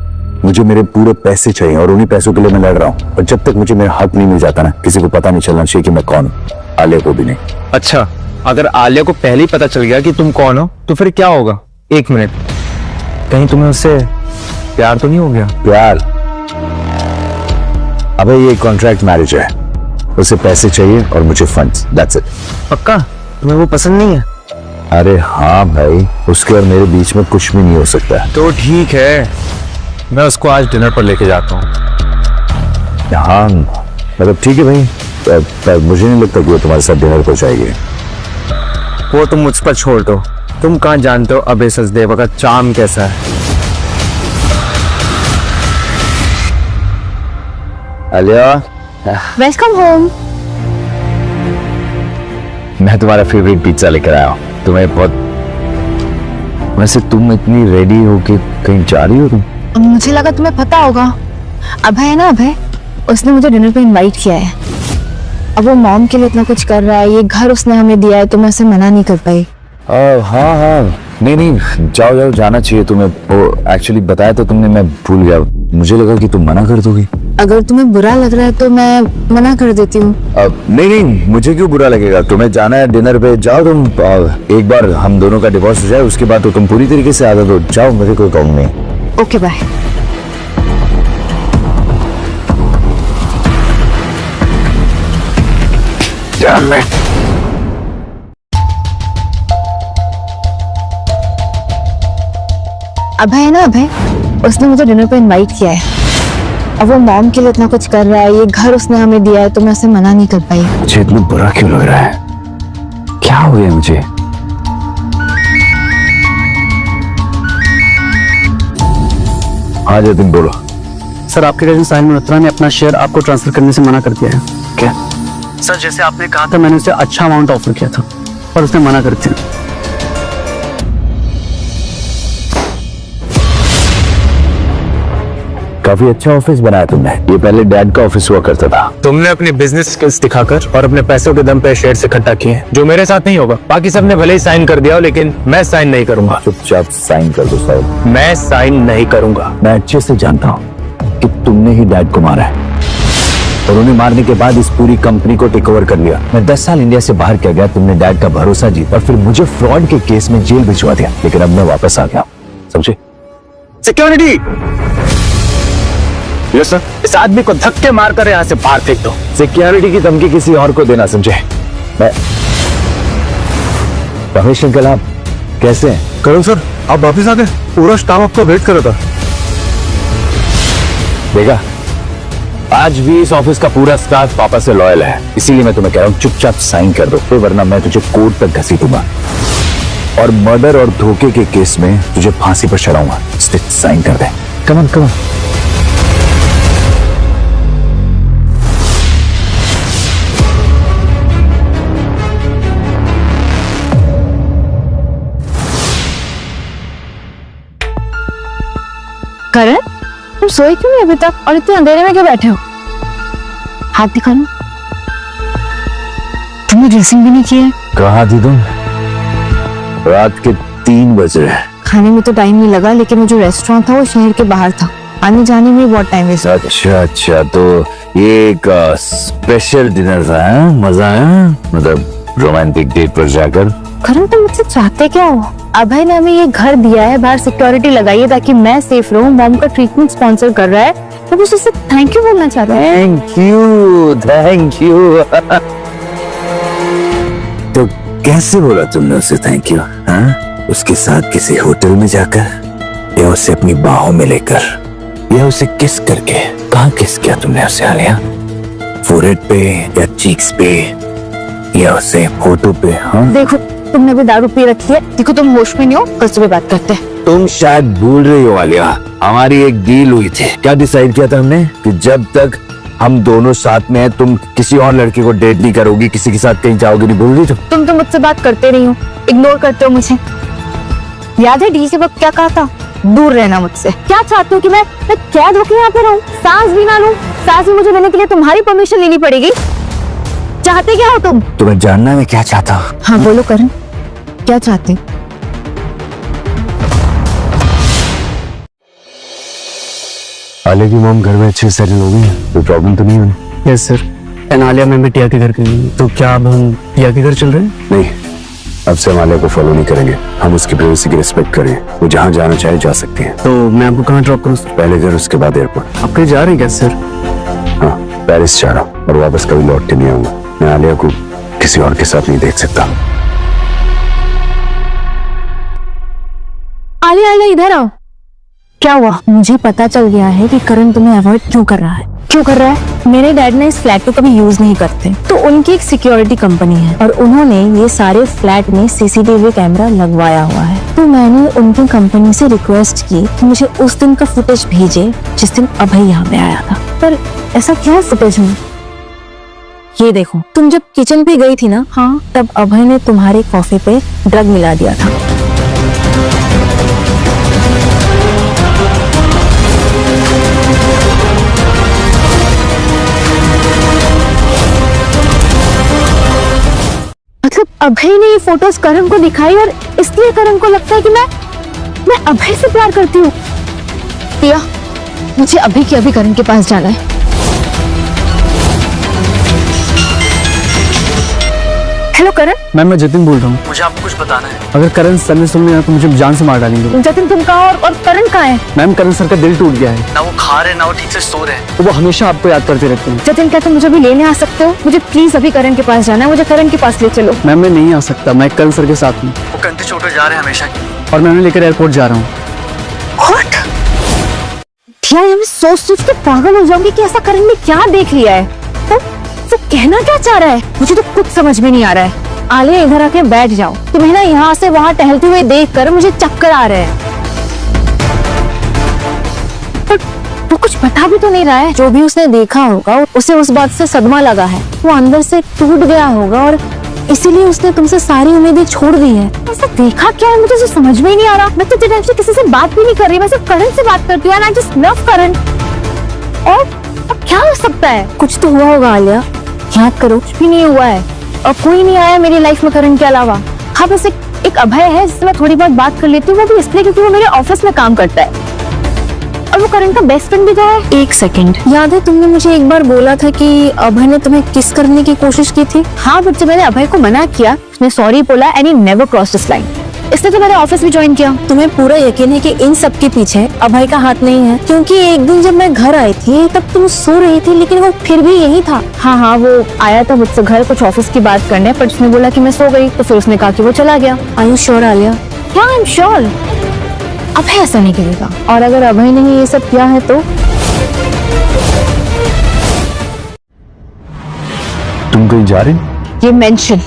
मुझे मेरे पूरे पैसे चाहिए, और उन्हीं पैसों के लिए मैं लड़ रहा हूँ। और जब तक मुझे मेरा हक नहीं मिल जाता ना, किसी को पता नहीं चलना चाहिए कि मैं कौन हूँ, आलिया को भी नहीं। अच्छा, अगर आलिया को पहले ही पता चल गया कि तुम कौन हो तो फिर क्या होगा? एक मिनट, कहीं तुम्हें उससे प्यार तो नहीं हो गया? प्यार? अबे ये कॉन्ट्रैक्ट मैरिज है, उसे पैसे चाहिए और मुझे फंड्स, दैट्स इट। पक्का तुम्हें वो पसंद नहीं है? अरे हाँ भाई, उसके और मेरे बीच में कुछ भी नहीं हो सकता। तो ठीक है, मैं उसको आज डिनर पर लेके जाता हूँ। हाँ मतलब ठीक है भाई, पर मुझे नहीं लगता कि वो तुम्हारे साथ डिनर पर जाएगी। वो तुम मुझ पर छोड़ दो, तुम कहाँ जानते हो अभय सचदेवा का चार्म कैसा है। Alia, welcome home. मैं तुम्हारा फेवरेट पिज्जा लेकर आया हूँ, तुम्हें बहुत। वैसे तुम इतनी रेडी हो के कहीं जा रही हो तुम? मुझे लगा तुम्हें पता होगा, अभय है ना अभय, उसने मुझे डिनर पे इनवाइट किया है। अब वो मॉम के लिए इतना कुछ कर रहा है, ये घर उसने हमें दिया है, तो मैं उसे मना नहीं कर पाई। हाँ हाँ, नहीं जाओ जाओ, जाना चाहिए तुम्हें। वो एक्चुअली बताया तो तुमने, मैं भूल गया। मुझे लगा कि तुम मना कर दोगी। अगर तुम्हें बुरा लग रहा है तो मैं मना कर देती हूँ। नहीं, मुझे क्यों बुरा लगेगा? तुम्हें जाना है डिनर पे, जाओ तुम। एक बार हम दोनों का डिवोर्स हो जाए, उसके बाद तो तुम पूरी तरीके से आजाद हो। जाओ, मुझे कोई काम नहीं। Okay bye. अभय है ना अभय, उसने मुझे डिनर पे इनवाइट किया है। अब वो मॉम के लिए इतना कुछ कर रहा है, ये घर उसने हमें दिया है, तो मैं उसे मना नहीं कर पाई। मुझे इतना बुरा क्यों लग रहा है? क्या हो गया मुझे? हाँ जतिन बोलो। सर, आपके कजिन साहिल मल्होत्रा ने अपना शेयर आपको ट्रांसफर करने से मना कर दिया है। क्या? सर, जैसे आपने कहा था, मैंने उसे अच्छा अमाउंट ऑफर किया था, पर उसने मना कर दिया। काफी अच्छा ऑफिस बनाया तुमने। ये पहले डैड का ऑफिस हुआ करता था। तुमने अपनी बिजनेस स्किल्स दिखाकर और अपने पैसों के दम पे शेयर इकट्ठा किए, जो मेरे साथ नहीं होगा। बाकी सबने भले ही साइन कर दिया हो, लेकिन मैं साइन नहीं करूंगा। चुपचाप साइन कर दो साहब। मैं साइन नहीं करूंगा। मैं अच्छे से जानता हूँ कि तुमने ही डैड को मारा है और उन्हें मारने के बाद इस पूरी कंपनी को टेक ओवर कर लिया। मैं 10 साल इंडिया से बाहर किया गया, तुमने डैड का भरोसा जीता और फिर मुझे फ्रॉड के केस में जेल भिजवा दिया। लेकिन अब मैं वापस आ गया, समझे? Security, yes sir. इस आदमी को धक्के मारकर यहाँ से बाहर फेंक दो। सिक्योरिटी की धमकी किसी और को देना, समझे? मैं रमेश अंकल, आप कैसे हैं? करण सर, आप वापस आ गए? पूरा स्टाफ आपका वेट कर रहा था। देखा, आज भी इस ऑफिस का पूरा स्टाफ पापा से लॉयल है। इसीलिए मैं तुम्हें कह रहा हूँ चुपचाप साइन कर दो, तो वरना मैं तुझे कोर्ट तक घसीटूंगा और मर्डर और धोखे के केस में तुझे फांसी पर चढ़ाऊंगा। साइन कर दे। Come on, come on. करण, तुम सोए क्यों नहीं अभी तक और इतने अंधेरे में क्यों बैठे हो? हाथ दिखा लो। तुमने ड्रेसिंग भी नहीं की है। कहाँ थी तुम? रात के 3 बज रहे। खाने में तो टाइम नहीं लगा, लेकिन वो जो रेस्टोरेंट था वो शहर के बाहर था, आने जाने में बहुत टाइम वेस्ट। अच्छा, तो ये एक स्पेशल डिनर था, है? मजा आया? मतलब रोमांटिक डेट पर जाकर। करण, तुम मुझसे चाहते क्या हो? अभय ने हमें ये घर दिया है, बाहर सिक्योरिटी लगाई है ताकि मैं सेफ रहूं। मॉम का ट्रीटमेंट स्पॉन्सर कर रहा है, तो बस उससे थैंक यू बोलना चाह रहा है। Thank you. तो कैसे बोला तुमने उसे थैंक यू? हाँ, उसके साथ किसी होटल में जाकर या उसे अपनी बाहों में लेकर या उसे किस करके? कहाँ किस किया तुमने उसे? आलिया, फोरहेड पे या चीक्स पे या उसे फोटो पे? हाँ, देखो, तुमने अभी दारू पी रखी है। देखो, तुम होश में नहीं हो, कल सुबह बात करते हैं। तुम शायद भूल रही हो आलिया, हमारी एक डील हुई थी। क्या डिसाइड किया था हमने? कि जब तक हम दोनों साथ में हैं, तुम किसी और लड़के को डेट नहीं करोगी, किसी के साथ कहीं जाओगी नहीं। भूल रही तुम तो मुझसे बात करते नहीं हो, इग्नोर करते हो मुझे। याद है डील के वक्त क्या कहा था? दूर रहना मुझसे। क्या चाहते हो कि मैं कैद होकर यहाँ पे रहूं, सांस भी ना लूं? सांस भी मुझे लेने के लिए तुम्हारी परमिशन लेनी पड़ेगी। चाहते क्या हो तुम? तुम्हें जानना है मैं क्या चाहता हूँ? हाँ बोलो करण, क्या चाहते हो? आलिया की मॉम घर में अच्छे से सेटल हो गई है, कोई प्रॉब्लम तो नहीं होनी? Yes sir. And Alia ma'am भी टिया के घर गई, तो क्या अब हम टिया के घर चल रहे हैं? नहीं, अब से हम आलिया को फॉलो नहीं करेंगे। हम उसकी प्राइवेसी की रिस्पेक्ट करें। वो जहाँ जाना चाहे जा सकती है। तो मैं आपको कहाँ ड्रॉप करूँ सर? पहले घर, उसके बाद एयरपोर्ट। आप कहीं जा रहे हैं क्या सर? हाँ, पेरिस जा रहा हूँ और वापस कभी लौट के नहीं आऊंगा। मैं आलिया को किसी और के साथ नहीं देख सकता। आलिया, इधर आओ। क्या हुआ? मुझे पता चल गया है कि करण तुम्हें अवॉइड क्यों कर रहा है। क्यों कर रहा है? मेरे डैड ने इस फ्लैट को कभी यूज नहीं करते, तो उनकी एक सिक्योरिटी कंपनी है और उन्होंने ये सारे फ्लैट में सीसीटीवी कैमरा लगवाया हुआ है। तो मैंने उनकी कंपनी से रिक्वेस्ट की कि मुझे उस दिन का फुटेज भेजे जिस दिन अभय यहाँ पे आया था। पर ऐसा क्या है फुटेज में? ये देखो, तुम जब किचन पे गई थी ना, हाँ, तब अभय ने तुम्हारे कॉफी पे ड्रग मिला दिया था। मतलब अभय ने ये फोटोज करण को दिखाई और इसलिए करण को लगता है कि मैं अभय से प्यार करती हूँ। पिया, मुझे अभी के अभी करण के पास जाना है। हेलो करण। मैम, मैं जतिन बोल रहा हूँ। मुझे आपको कुछ बताना है। अगर करण सर ने सुन लिया तो मुझे जान से मार डालेंगे। जतिन, तुम कहाँ और करण कहाँ है? मैम, करण सर का दिल टूट गया है। ना वो खा रहे ना वो ठीक से सो रहे हैं। वो हमेशा आपको याद करते रहते हैं। जतिन, क्या तुम मुझे भी लेने आ सकते हो? मुझे प्लीज अभी करण के पास जाना है, मुझे करण के पास ले चलो। मैम, मैं नहीं आ सकता, मैं करण सर के साथ हूँ वो कंधे चोट जा रहे हैं हमेशा की। और मैं उन्हें लेकर एयरपोर्ट जा रहा हूँ। मैं सोच के पागल हो जाऊंगी कि ऐसा करण ने क्या देख लिया है। तो कहना क्या चाह रहा है? मुझे तो कुछ समझ में नहीं आ रहा है। आलिया, इधर आके बैठ जाओ। तुम्हें ना यहाँ से वहाँ टहलते हुए देखकर मुझे चक्कर आ रहे हैं। पर वो कुछ बता भी तो नहीं रहा है। जो भी उसने देखा होगा उसे उस बात से सदमा लगा है। वो अंदर से टूट गया होगा और इसीलिए उसने तुमसे सारी उम्मीदें छोड़ दी है। ऐसा देखा क्या है, मुझे तो समझ में ही नहीं आ रहा। मैं तो तेरे से किसी से बात भी नहीं कर रही, मैं सिर्फ करण से बात करती हूँ। आई जस्ट लव करण। और अब क्या हो सकता है? कुछ तो हुआ होगा आलिया, याद करो। कुछ भी नहीं हुआ है और कोई नहीं आया मेरी लाइफ में करण के अलावा। हाँ, बस एक अभय है जिससे मैं थोड़ी बहुत बात कर लेती हूँ, वो भी इसलिए क्योंकि वो मेरे ऑफिस में काम करता है और वो करण का बेस्ट फ्रेंड भी तो है। एक सेकंड, याद है तुमने मुझे एक बार बोला था कि अभय ने तुम्हें किस करने की कोशिश की थी? हाँ, बट जब मैंने अभय को मना किया, उसने सॉरी बोला and he never crossed this line, इसलिए तो मैंने ऑफिस भी ज्वाइन किया। तुम्हें पूरा यकीन है कि इन सब के पीछे अभय का हाथ नहीं है? क्योंकि एक दिन जब मैं घर आई थी तब तुम सो रही थी, लेकिन वो फिर भी यही था। हाँ, वो आया था मुझसे घर कुछ ऑफिस की बात करने, पर उसने बोला कि मैं सो गई, तो फिर उसने कहा कि वो चला गया। Are you sure Alia? हाँ, आई एम श्योर। अभय ऐसा नहीं करेगा, और अगर अभय ने ही ये सब किया है तो तुम कहीं जा रही? ये मेंशन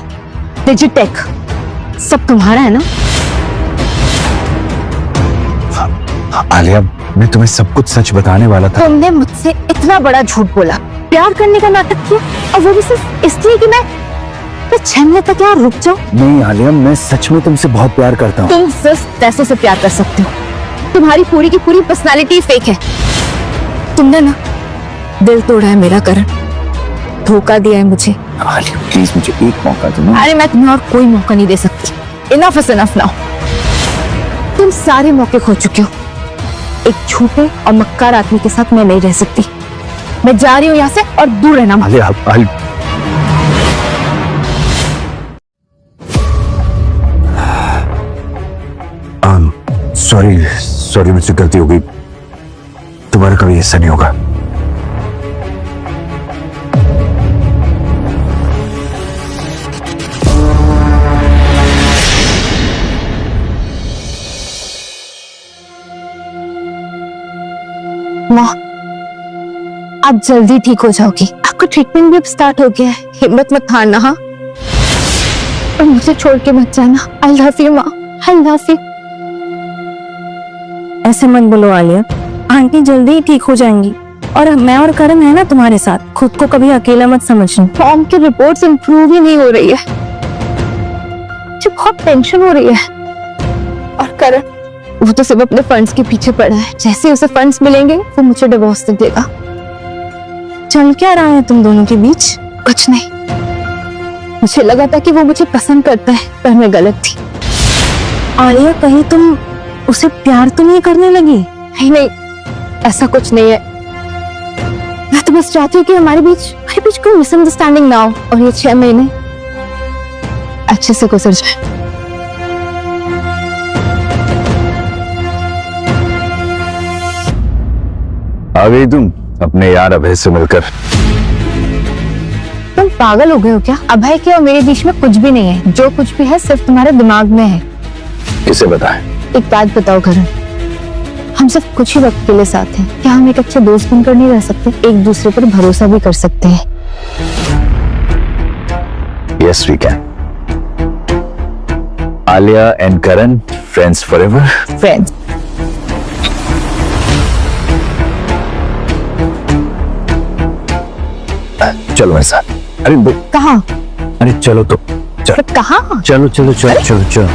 डिजिटेक सब तुम्हारा है ना? आलिया, मैं तुम्हें सब कुछ सच बताने वाला था। तुमने मुझसे इतना बड़ा झूठ बोला, प्यार करने का नाटक किया, और वो भी सिर्फ इसलिए कि मैं 6 मिनट तक यहाँ रुक जाऊं। नहीं आलिया, मैं सच में तुमसे बहुत प्यार करता हूँ। तुम सिर्फ पैसों से प्यार कर सकते हो, तुम्हारी पूरी की पूरी पर्सनालिटी फेक है। तुमने ना दिल तोड़ा है मेरा करण, धोखा दिया है मुझे। आलिया प्लीज मुझे एक मौका दो ना। अरे मैं तुम्हें और कोई मौका नहीं दे सकती। Enough is enough now. तुम सारे मौके खो चुके हो। एक झूठे और मक्कार आदमी के साथ मैं नहीं रह सकती। मैं जा रही हूँ यहाँ से और दूर रहना। आलिया सॉरी मुझसे गलती हो गई, दोबारा कभी ऐसा नहीं होगा। माँ, आप जल्दी ठीक हो जाओगी। आपका ट्रीटमेंट भी अब स्टार्ट हो गया है, हिम्मत मत हारना। हाँ, और मुझे छोड़ के मत जाना। आई लव यू माँ, आई लव यू। ऐसे मत बोलो आलिया, आंटी जल्दी ही ठीक हो जाएंगी और मैं और करण है ना तुम्हारे साथ। खुद को कभी अकेला मत समझना। फॉर्म की रिपोर्ट्स इंप्रूव ही नहीं हो रही है, मुझे बहुत टेंशन हो रही है। और करण, वो तो सिर्फ अपने फंड्स के पीछे पड़ा है। जैसे उसे फंड्स मिलेंगे वो मुझे डिवोर्स दे देगा। चल क्या रहा है तुम दोनों के बीच? कुछ नहीं, मुझे लगा था कि वो मुझे पसंद करता है, पर मैं गलत थी। आलिया, कहीं तुम उसे प्यार तो नहीं करने लगी? नहीं, ऐसा कुछ नहीं है। मैं तो बस चाहती हूँ कि हमारे बीच कोई मिसअंडरस्टैंडिंग ना हो और ये 6 महीने अच्छे से गुजर जाए। आ गई तुम अपने यार अभय से मिलकर? तुम पागल हो गए हो क्या? अभय के और मेरे बीच में कुछ भी नहीं है। जो कुछ भी है सिर्फ तुम्हारे दिमाग में है। किसे बताएं? एक बात बताओ करण, हम सिर्फ कुछ ही वक्त के लिए साथ हैं। क्या हम एक अच्छे दोस्त बनकर नहीं रह सकते? एक दूसरे पर भरोसा भी कर सकते हैं। Yes, we can. Alia and Karan, friends forever. Friends. चलो मेरे साथ। कहाँ? अरे चलो तो चलो। कहाँ? चलो चलो चलो चलो चलो।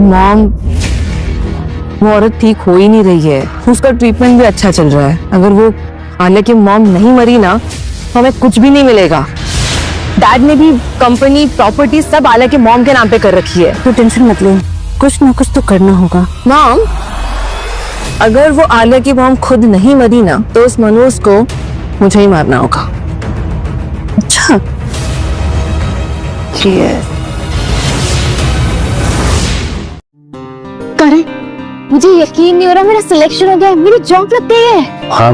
मॉम, वो औरत ठीक हो ही नहीं रही है। उसका ट्रीटमेंट भी अच्छा चल रहा है। अगर वो आलिया की मॉम नहीं मरी ना तो हमें कुछ भी नहीं मिलेगा। डैड ने भी कंपनी प्रॉपर्टी सब आलिया के मॉम के नाम पे कर रखी है। तो टेंशन मत ले, कुछ ना कुछ तो करना होगा। मॉम, अगर वो आलिया की मॉम खुद नहीं मरी ना तो उस मनोज को मुझे ही मारना होगा। अच्छा, करण, मुझे यकीन नहीं हो रहा मेरा सिलेक्शन हो गया है। मेरी जॉब लग गई है। हाँ,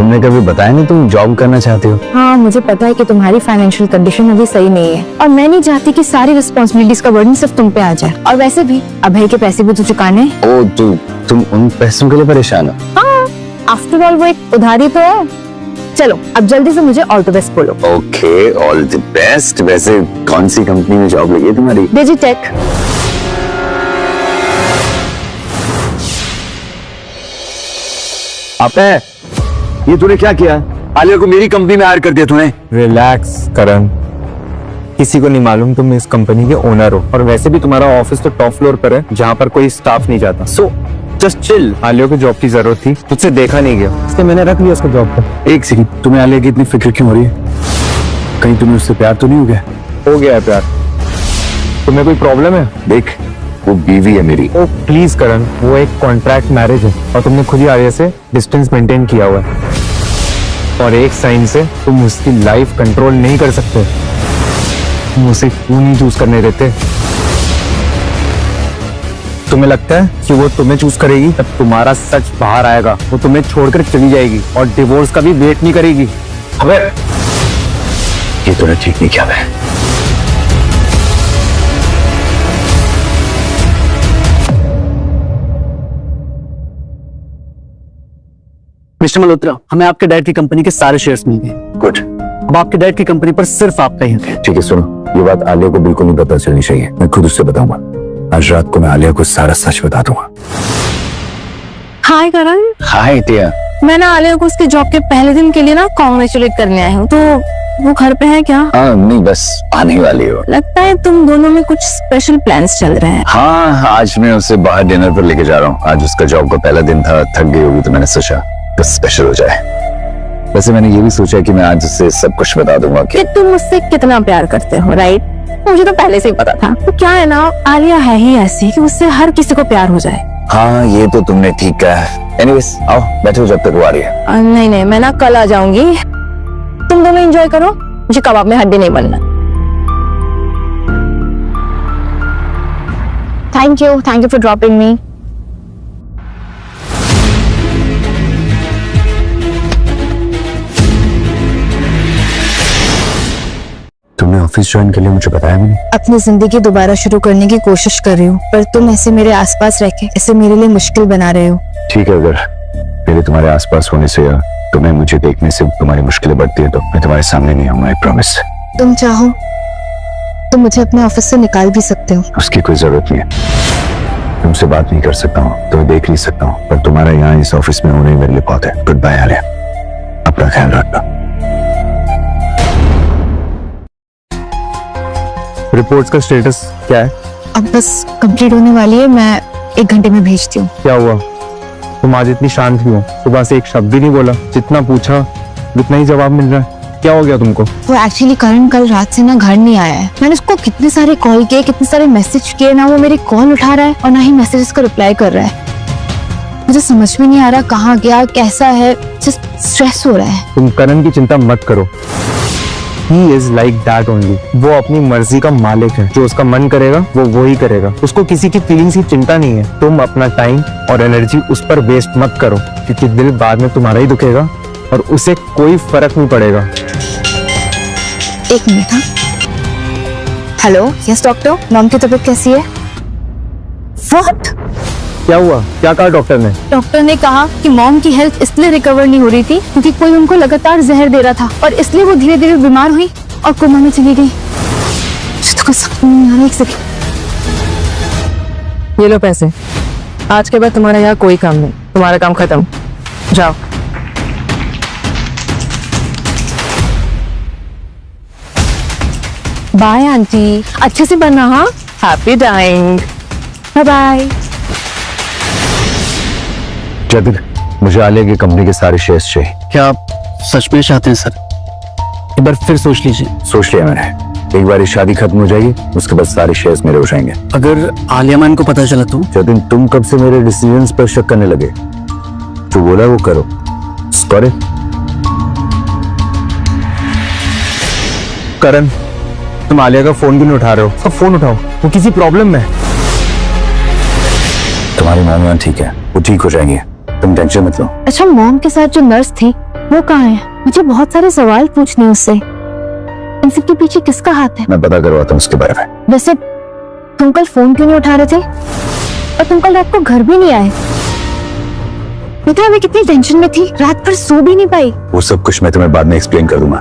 तुमने कभी बताया नहीं तुम जॉब करना चाहते हो? हाँ, मुझे पता है कि तुम्हारी फाइनेंशियल कंडीशन अभी सही नहीं है और मैं नहीं चाहती कि सारी रिस्पॉन्सिबिलिटीज का बर्डन सिर्फ तुम पे आ जाए। और वैसे भी अभय के पैसे भी तो चुकाने हैं। ओ तुम उन पैसों के लिए परेशान हो? हाँ, आफ्टर ऑल वो एक उधारी तो है। चलो अब जल्दी से मुझे ऑल द बेस्ट बोलो। Okay, all the best. वैसे कौन सी कंपनी में जॉब लगी है तुम्हारी? डिजिटेक। अबे, ये तूने क्या किया? आलिया को मेरी कंपनी में हायर कर दिया तूने। रिलैक्स करण, किसी को नहीं मालूम तुम इस कंपनी के ओनर हो, और वैसे भी तुम्हारा ऑफिस तो टॉप फ्लोर पर है जहाँ पर कोई स्टाफ नहीं जाता। So just chill. आलिया को जॉब की जरूरत थी, तुझसे देखा नहीं गया, इसलिए मैंने रख लिया उसको जॉब पर। एक सेकंड, तुम्हें आलिया की इतनी फिक्र क्यों हो रही है? कहीं तुम्हें उससे प्यार तो नहीं हो गया? हो गया है प्यार। तुम्हें कोई प्रॉब्लम है? देख, वो बीवी है मेरी। ओ प्लीज करण, वो एक कॉन्ट्रैक्ट मैरिज है और तुमने खुद ही आलिया से डिस्टेंस मेंटेन किया हुआ है, और एक साइन से तुम उसकी लाइफ कंट्रोल नहीं कर सकते। तुम उसे क्यों नहीं चूज करने देते? तुम्हें लगता है कि वो तुम्हें चूज करेगी? तब तुम्हारा सच बाहर आएगा, वो तुम्हें छोड़कर चली जाएगी और डिवोर्स का भी वेट नहीं करेगी। अबे ये तूने ठीक नहीं किया। मिस्टर मल्होत्रा, हमें आपके डैड की कंपनी के सारे शेयर्स मिल गए। गुड। अब आपके डैड की कंपनी पर सिर्फ आपका ही हक है। ठीक है, सुनो, ये बात आलिया को बिल्कुल नहीं पता चलनी चाहिए। मैं खुद उससे बताऊंगा। आज रात को मैं आलिया को सारा सच बता दूंगा। हाय करण, हाय टिया। मैं ना आलिया को उसके जॉब के पहले दिन के लिए ना कॉन्ग्रेचुलेट करने आई हूँ। तो वो घर पे है क्या? हाँ नहीं, बस आने वाली हो। लगता है तुम दोनों में कुछ स्पेशल प्लान्स चल रहे हैं। हाँ, आज मैं उसे बाहर डिनर पर लेके जा रहा हूँ। आज उसका जॉब का पहला दिन था, थक गई होगी, तो मैंने सोचा कुछ स्पेशल हो जाए। वैसे मैंने ये भी सोचा कि मैं आज उसे सब कुछ बता दूंगा कि तुम मुझसे कितना प्यार करते हो, राइट? मुझे तो पहले से ही पता था। तो क्या है ना, आलिया है ही ऐसी कि उससे हर किसी को प्यार हो जाए। हाँ, ये तो तुमने ठीक कहा। एनीवेज, आओ बैठो जब तक वो आ रही है। नहीं, मैं ना कल आ जाऊंगी। तुम दोनों एंजॉय करो, मुझे कबाब में हड्डी नहीं बनना। Thank you for dropping me. तुमने ऑफिस ज्वाइन के लिए मुझे बताया नहीं? अपनी जिंदगी दोबारा शुरू करने की कोशिश कर रही हूँ, पर तुम ऐसे मेरे आसपास रह के ऐसे मेरे लिए मुश्किल बना रहे हो। ठीक है, अगर मेरे तुम्हारे आसपास होने से या तुम्हें मुझे देखने से तुम्हारी मुश्किलें बढ़ती है तो मैं तुम्हारे सामने नहीं आऊंगा, आई प्रॉमिस। तुम चाहो तो मुझे अपने ऑफिस से निकाल भी सकते हो। उसकी कोई जरूरत नहीं है। तुमसे बात नहीं कर सकता हूँ, तुम्हें देख नहीं सकता हूँ, पर तुम्हारा यहाँ इस ऑफिस में होना ही मेरे लिए बहुत है। गुड बाय आलिया, अपना ख्याल रखना। रिपोर्ट्स का स्टेटस क्या है? अब बस कंप्लीट होने वाली है, मैं 1 घंटे में भेजती हूँ। क्या हुआ? तुम आज इतनी शांत क्यों? सुबह से एक शब्द भी नहीं बोला, जितना पूछा उतना ही जवाब मिल रहा है। क्या हो गया तुमको? वो एक्चुअली करण कल रात से ना घर नहीं आया है। मैंने उसको कितने सारे कॉल किए, कितने सारे मैसेज किए, ना वो मेरी कॉल उठा रहा है और ना ही मैसेजेस का रिप्लाई कर रहा है। मुझे समझ में नहीं आ रहा कहाँ गया, कैसा है, जस्ट स्ट्रेस हो रहा है। तुम करण की चिंता मत करो। He is like that only. वो अपनी मर्जी का मालिक है, जो उसका मन करेगा वो ही करेगा। उसको किसी की फीलिंग्स की चिंता नहीं है। तुम अपना टाइम और एनर्जी उस पर वेस्ट मत करो, क्योंकि दिल बाद में तुम्हारा ही दुखेगा और उसे कोई फर्क नहीं पड़ेगा। 1 मिनट। हाँ, हेलो, यस डॉक्टर, मॉम की तबीयत कैसी है? What? क्या हुआ? क्या कहा डॉक्टर ने? डॉक्टर ने कहा कि मॉम की हेल्थ इसलिए रिकवर नहीं हो रही थी क्योंकि कोई उनको लगातार जहर दे रहा था और इसलिए वो धीरे धीरे बीमार हुई और कोमा में चली गई। मुझे तो कुछ समझ नहीं आ रहा। 1 सेकंड। ये लो पैसे। आज के बाद तुम्हारा यहाँ कोई काम नहीं, तुम्हारा काम खत्म। जाओ। बाय आंटी, अच्छे से बनना। हाँ, happy dying. Bye bye. Jatin, मुझे आलिया की कंपनी के सारे शेयर्स चाहिए। क्या आप सच में चाहते हैं सर? एक बार फिर सोच लीजिए। सोच लिया मैंने। एक बार ये शादी खत्म हो जाएगी, उसके बाद सारे शेयर्स मेरे हो जाएंगे। अगर आलिया मैम को पता चला तो? जतिन, तुम कब से मेरे डिसीजंस पर शक करने लगे? जो बोला वो करो। करे। करण, तुम आलिया का फोन क्यों नहीं उठा रहे हो? अब फोन उठाओ, वो किसी प्रॉब्लम में है। तुम्हारी मॉम ठीक है, वो ठीक हो जाएंगे, तुम टेंशन मत लो। अच्छा, मॉम के साथ जो नर्स थी वो कहाँ है? मुझे बहुत सारे सवाल पूछने हैं उससे। इन सब के पीछे किसका हाथ है? मैं पता करवाता हूँ उसके बारे में। वैसे तुम कल फोन क्यों नहीं उठा रहे थे? और तुम कल रात को घर भी नहीं आए। मैं तो कितनी टेंशन में थी, रात भर सो भी नहीं पाई। वो सब कुछ मैं तुम्हें बाद में एक्सप्लेन कर दूंगा।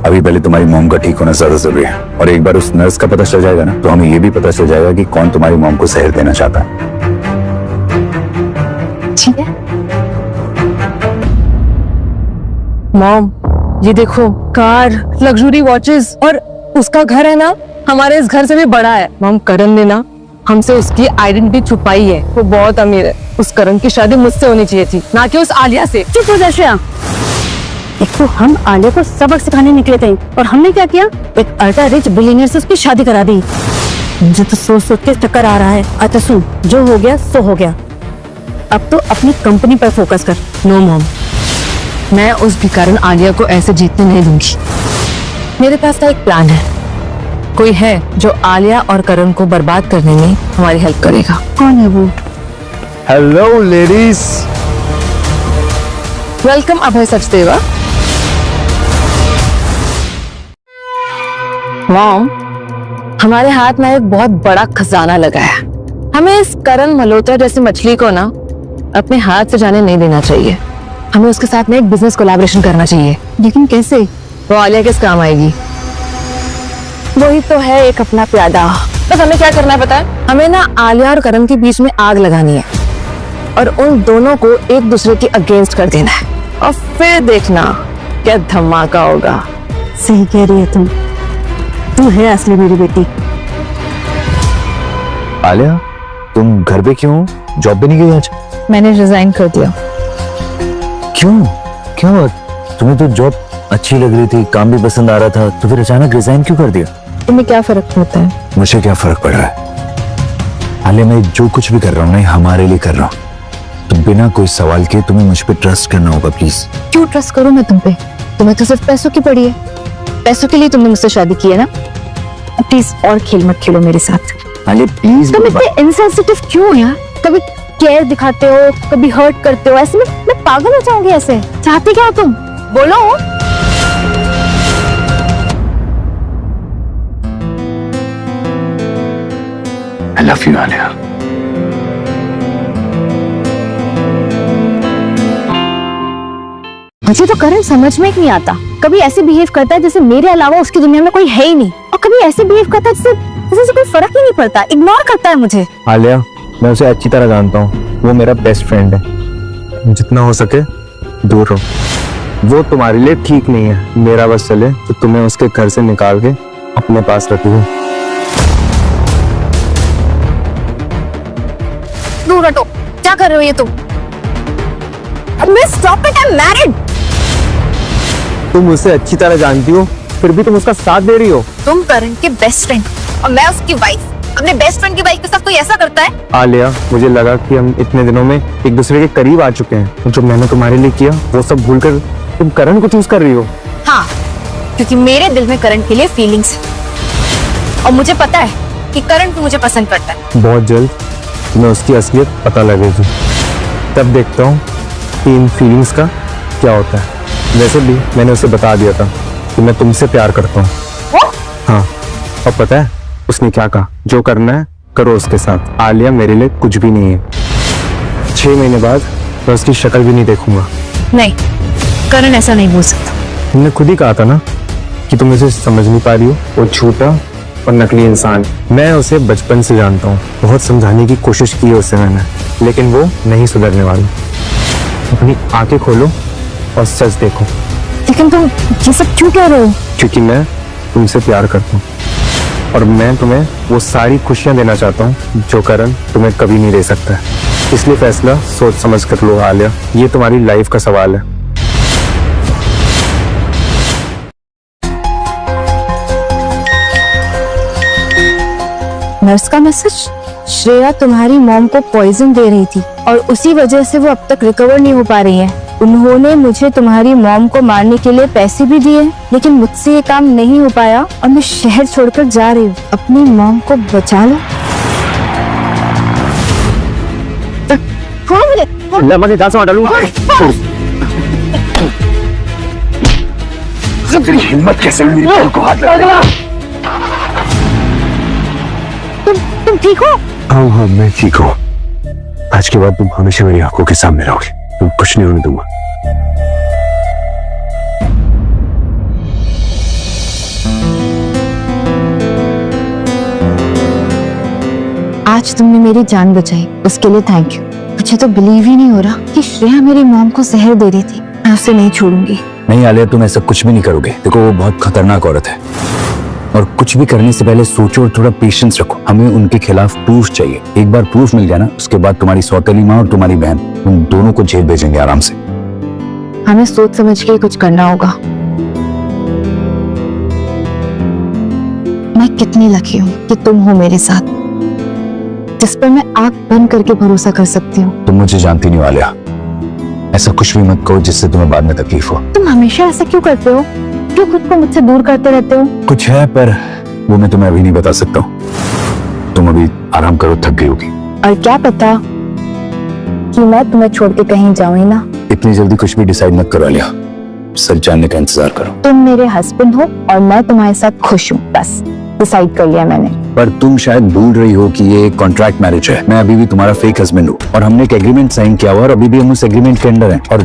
अभी पहले तुम्हारी मॉम का ठीक होना ज्यादा जरूरी है, और एक बार उस नर्स का पता चल जाएगा ना, तो हमें ये भी पता चल जाएगा कि कौन तुम्हारी मॉम को जहर देना चाहता है। ठीक है। मॉम, ये देखो, कार, लग्जरी वॉचेस, और उसका घर है ना, हमारे इस घर से भी बड़ा है। मॉम, करण ने ना हमसे उसकी आइडेंटिटी छुपाई है। वो बहुत अमीर है। उस करण की शादी मुझसे होनी चाहिए थी, ना कि उस आलिया से। चुप हो जा श्रेया। एक तो हम आलिया को सबक सिखाने निकले थे, और हमने क्या किया? एक अल्ट्रा रिच बिलियनियर से उसकी शादी करा दी। मुझे तो सोच सोच के चक्कर आ रहा है। अच्छा सुन, जो हो गया सो हो गया। अब तो अपनी कंपनी पर फोकस कर। नो मॉम, मैं उस भिखारन आलिया को ऐसे जीतने नहीं दूंगी। मेरे पास एक प्लान है। कोई है जो आलिया और करण को बर्बाद करने में हमारी हेल्प करेगा। कौन है वो? Hello ladies. वेलकम अभय सचदेवा। मॉम, हमारे हाथ में एक बहुत बड़ा खजाना लगा है। हमें इस करण मल्होत्रा जैसी मछली को ना अपने हाथ से जाने नहीं देना चाहिए। हमें उसके साथ में एक बिजनेस कोलैबोरेशन करना चाहिए। लेकिन कैसे? वो आलिया किस काम आएगी? वही तो है, एक अपना प्यादा। बस हमें क्या करना है पता है? हमें ना आलिया और करण के बीच में आग लगानी है, और उन दोनों को एक दूसरे के अगेंस्ट कर देना है, और फिर देखना क्या धमाका होगा। सही कह रही है तू है असली मेरी बेटी। आलिया, तुम घर पे क्यों? जॉब भी नहीं गई आज? मैंने रिजाइन कर दिया। क्यों? क्यों? तुम्हें तो जॉब अच्छी लग रही थी, काम भी पसंद आ रहा था, तो फिर अचानक रिजाइन क्यों कर दिया? तुम्हें क्या फर्क पड़ता है? मुझे क्या फर्क पड़ रहा है? आलिया, मैं जो कुछ भी कर रहा हूँ ना, हमारे लिए कर रहा हूँ। तो बिना कोई सवाल के तुम्हें मुझ पे ट्रस्ट करना होगा, प्लीज। क्यों ट्रस्ट करूं मैं तुम पे? तुम्हें तो सिर्फ पैसों की पड़ी है। पैसों के लिए तुमने मुझसे शादी की है ना? प्लीज और खेल मत खेलो मेरे साथ। आलिया प्लीज। तुम इतने इनसेंसिटिव क्यों हो यार? कभी केयर दिखाते हो, कभी हर्ट करते हो। ऐसे में मैं पागल हो जाऊंगी। ऐसे चाहते क्या हो तुम? बोलो। I love you, Alia. मुझे तो करण समझ में ही नहीं आता। कभी ऐसे बिहेव करता है जैसे मेरे अलावा उसकी दुनिया में कोई है ही नहीं, और कभी ऐसे बिहेव करता है जैसे कोई फर्क ही नहीं पड़ता। इग्नोर करता है मुझे। आलिया, मैं उसे अच्छी तरह जानता हूँ। वो मेरा बेस्ट फ्रेंड है। जितना हो सके दूर रहो। वो तुम्हारे लिए ठीक नहीं है। मेरा बस चले तो तुम्हें उसके घर से निकाल के अपने पास रखी हूँ। दूर हटो। क्या कर रहे हो ये तुम? Stop it, I am married. तुम उसे अच्छी तरह जानती हो, फिर भी तुम उसका साथ दे रही हो। तुम करण के बेस्ट फ्रेंड और मैं उसकी वाइफ। अपने बेस्ट फ्रेंड की वाइफ के साथ कोई ऐसा करता है? आलिया, मुझे लगा कि हम इतने दिनों में एक दूसरे के करीब आ चुके हैं। जो मैंने तुम्हारे लिए किया वो सब भूलकर तुम करण को चूज कर रही हो। हाँ, क्योंकि मेरे दिल में करण के लिए फीलिंग्स है, और मुझे पता है कि करण भी मुझे पसंद करता है। बहुत जल्द तुम्हें उसकी असलियत पता लगेगी। तब देखता हूँ कि इन फीलिंग्स का क्या होता है। वैसे भी मैंने उसे बता दिया था कि मैं तुमसे प्यार करता हूँ। हाँ, और पता है उसने क्या कहा? जो करना है करो उसके साथ। आलिया मेरे लिए कुछ भी नहीं है। 6 महीने बाद मैं उसकी शक्ल भी नहीं देखूंगा। नहीं, करण ऐसा नहीं बोल सकता। तुमने खुद ही कहा था ना कि तुम उसे समझ नहीं पा रही हो। वो झूठा और नकली इंसान। मैं उसे बचपन से जानता हूँ। बहुत समझाने की कोशिश की है उसे मैंने, लेकिन वो नहीं सुधरने वाली। अपनी आंखें खोलो और सच देखो। लेकिन तुम ये सब क्यों कह रहे हो? क्योंकि मैं तुमसे प्यार करता हूँ, और मैं तुम्हें वो सारी खुशियां देना चाहता हूँ जो करण तुम्हें कभी नहीं दे सकता है। इसलिए फैसला सोच समझ कर लो आलिया। ये तुम्हारी लाइफ का सवाल है। नर्स का मैसेज। श्रेया तुम्हारी मॉम को पॉइजन दे रही थी, और उसी वजह से वो अब तक रिकवर नहीं हो पा रही है। उन्होंने मुझे तुम्हारी मॉम को मारने के लिए पैसे भी दिए, लेकिन मुझसे ये काम नहीं हो पाया, और मैं शहर छोड़कर जा रही हूँ। अपनी मॉम को बचा लो। मैं तेरी हिम्मत कैसे हुई मेरी बहन को हाथ लगाने की? तुम ठीक हो? हाँ मैं ठीक हूँ। आज के बाद तुम हमेशा मेरी आंखों के सामने रहोगे, तुम कुछ नहीं होने दूंगा। आज तुमने मेरी जान बचाई, उसके लिए थैंक यू। मुझे तो बिलीव ही नहीं हो रहा कि श्रेया मेरी मॉम को जहर दे रही थी। मैं उसे नहीं छोड़ूंगी। नहीं आलिया, तुम ऐसा कुछ भी नहीं करोगे। देखो वो बहुत खतरनाक औरत है और कुछ भी करने से पहले सोचो और थोड़ा पेशेंस रखो। हमें उनके खिलाफ प्रूफ चाहिए। एक बार प्रूफ मिल गया ना, उसके बाद तुम्हारी सौतेली माँ और तुम्हारी बहन उन दोनों को जेल भेजेंगे आराम से। हमें सोच समझ के कुछ करना होगा। मैं कितनी लकी हूँ कि तुम हो मेरे साथ, जिस पर मैं आंख बंद करके भरोसा कर सकती हूँ। तुम मुझे जानती नहीं आलिया, ऐसा कुछ भी मत कहो जिससे तुम्हें बाद में तकलीफ हो। तुम हमेशा ऐसा क्यों करते हो? क्यों खुद को मुझसे दूर करते रहते हो? कुछ है पर वो मैं तुम्हें अभी नहीं बता सकता हूँ। तुम अभी आराम करो, थक गई होगी। और क्या पता कि मैं तुम्हें छोड़ के कहीं जाऊं ही ना। इतनी जल्दी कुछ भी डिसाइड मत करो आलिया, सच जानने का इंतजार करो। तुम मेरे हस्बैंड हो और मैं तुम्हारे साथ खुश हूँ, बस डिसाइड कर लिया मैंने। पर तुम शायद भूल रही हो कि ये एक कॉन्ट्रैक्ट मैरिज है। मैं अभी भी तुम्हारा फेक हस्बैंड हूँ और हमने एक एग्रीमेंट साइन किया हुआ और अभी भी हम उस एग्रीमेंट के अंडर हैं। और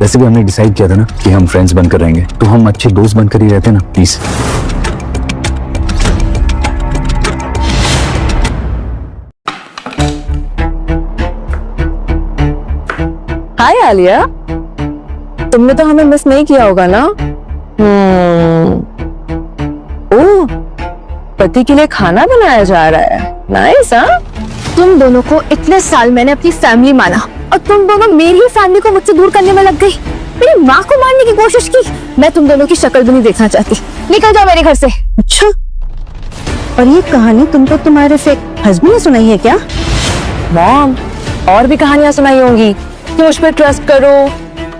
वैसे भी हमने डिसाइड किया था ना कि हम फ्रेंड्स बनकर रहेंगे, तो हम अच्छे दोस्त बनकर ही रहते ना, प्लीज। हाय आलिया, तुमने तो हमें मिस नहीं किया होगा ना? ओह, पति के लिए खाना बनाया जा रहा है। नाइस। हाँ, तुम दोनों को इतने साल मैंने अपनी फैमिली माना और तुम दोनों मेरी ही फैमिली को मुझसे दूर करने में लग गई। मेरी माँ को मारने की कोशिश की। मैं तुम दोनों की शक्ल भी नहीं देखना चाहती। निकल जाओ मेरे घर से। अच्छा, और ये कहानी तुमको तुम्हारे फेक हस्बैंड ने सुनाई है क्या? मॉम, और भी कहानियां सुनाई होंगी कि मुझ पे ट्रस्ट करो,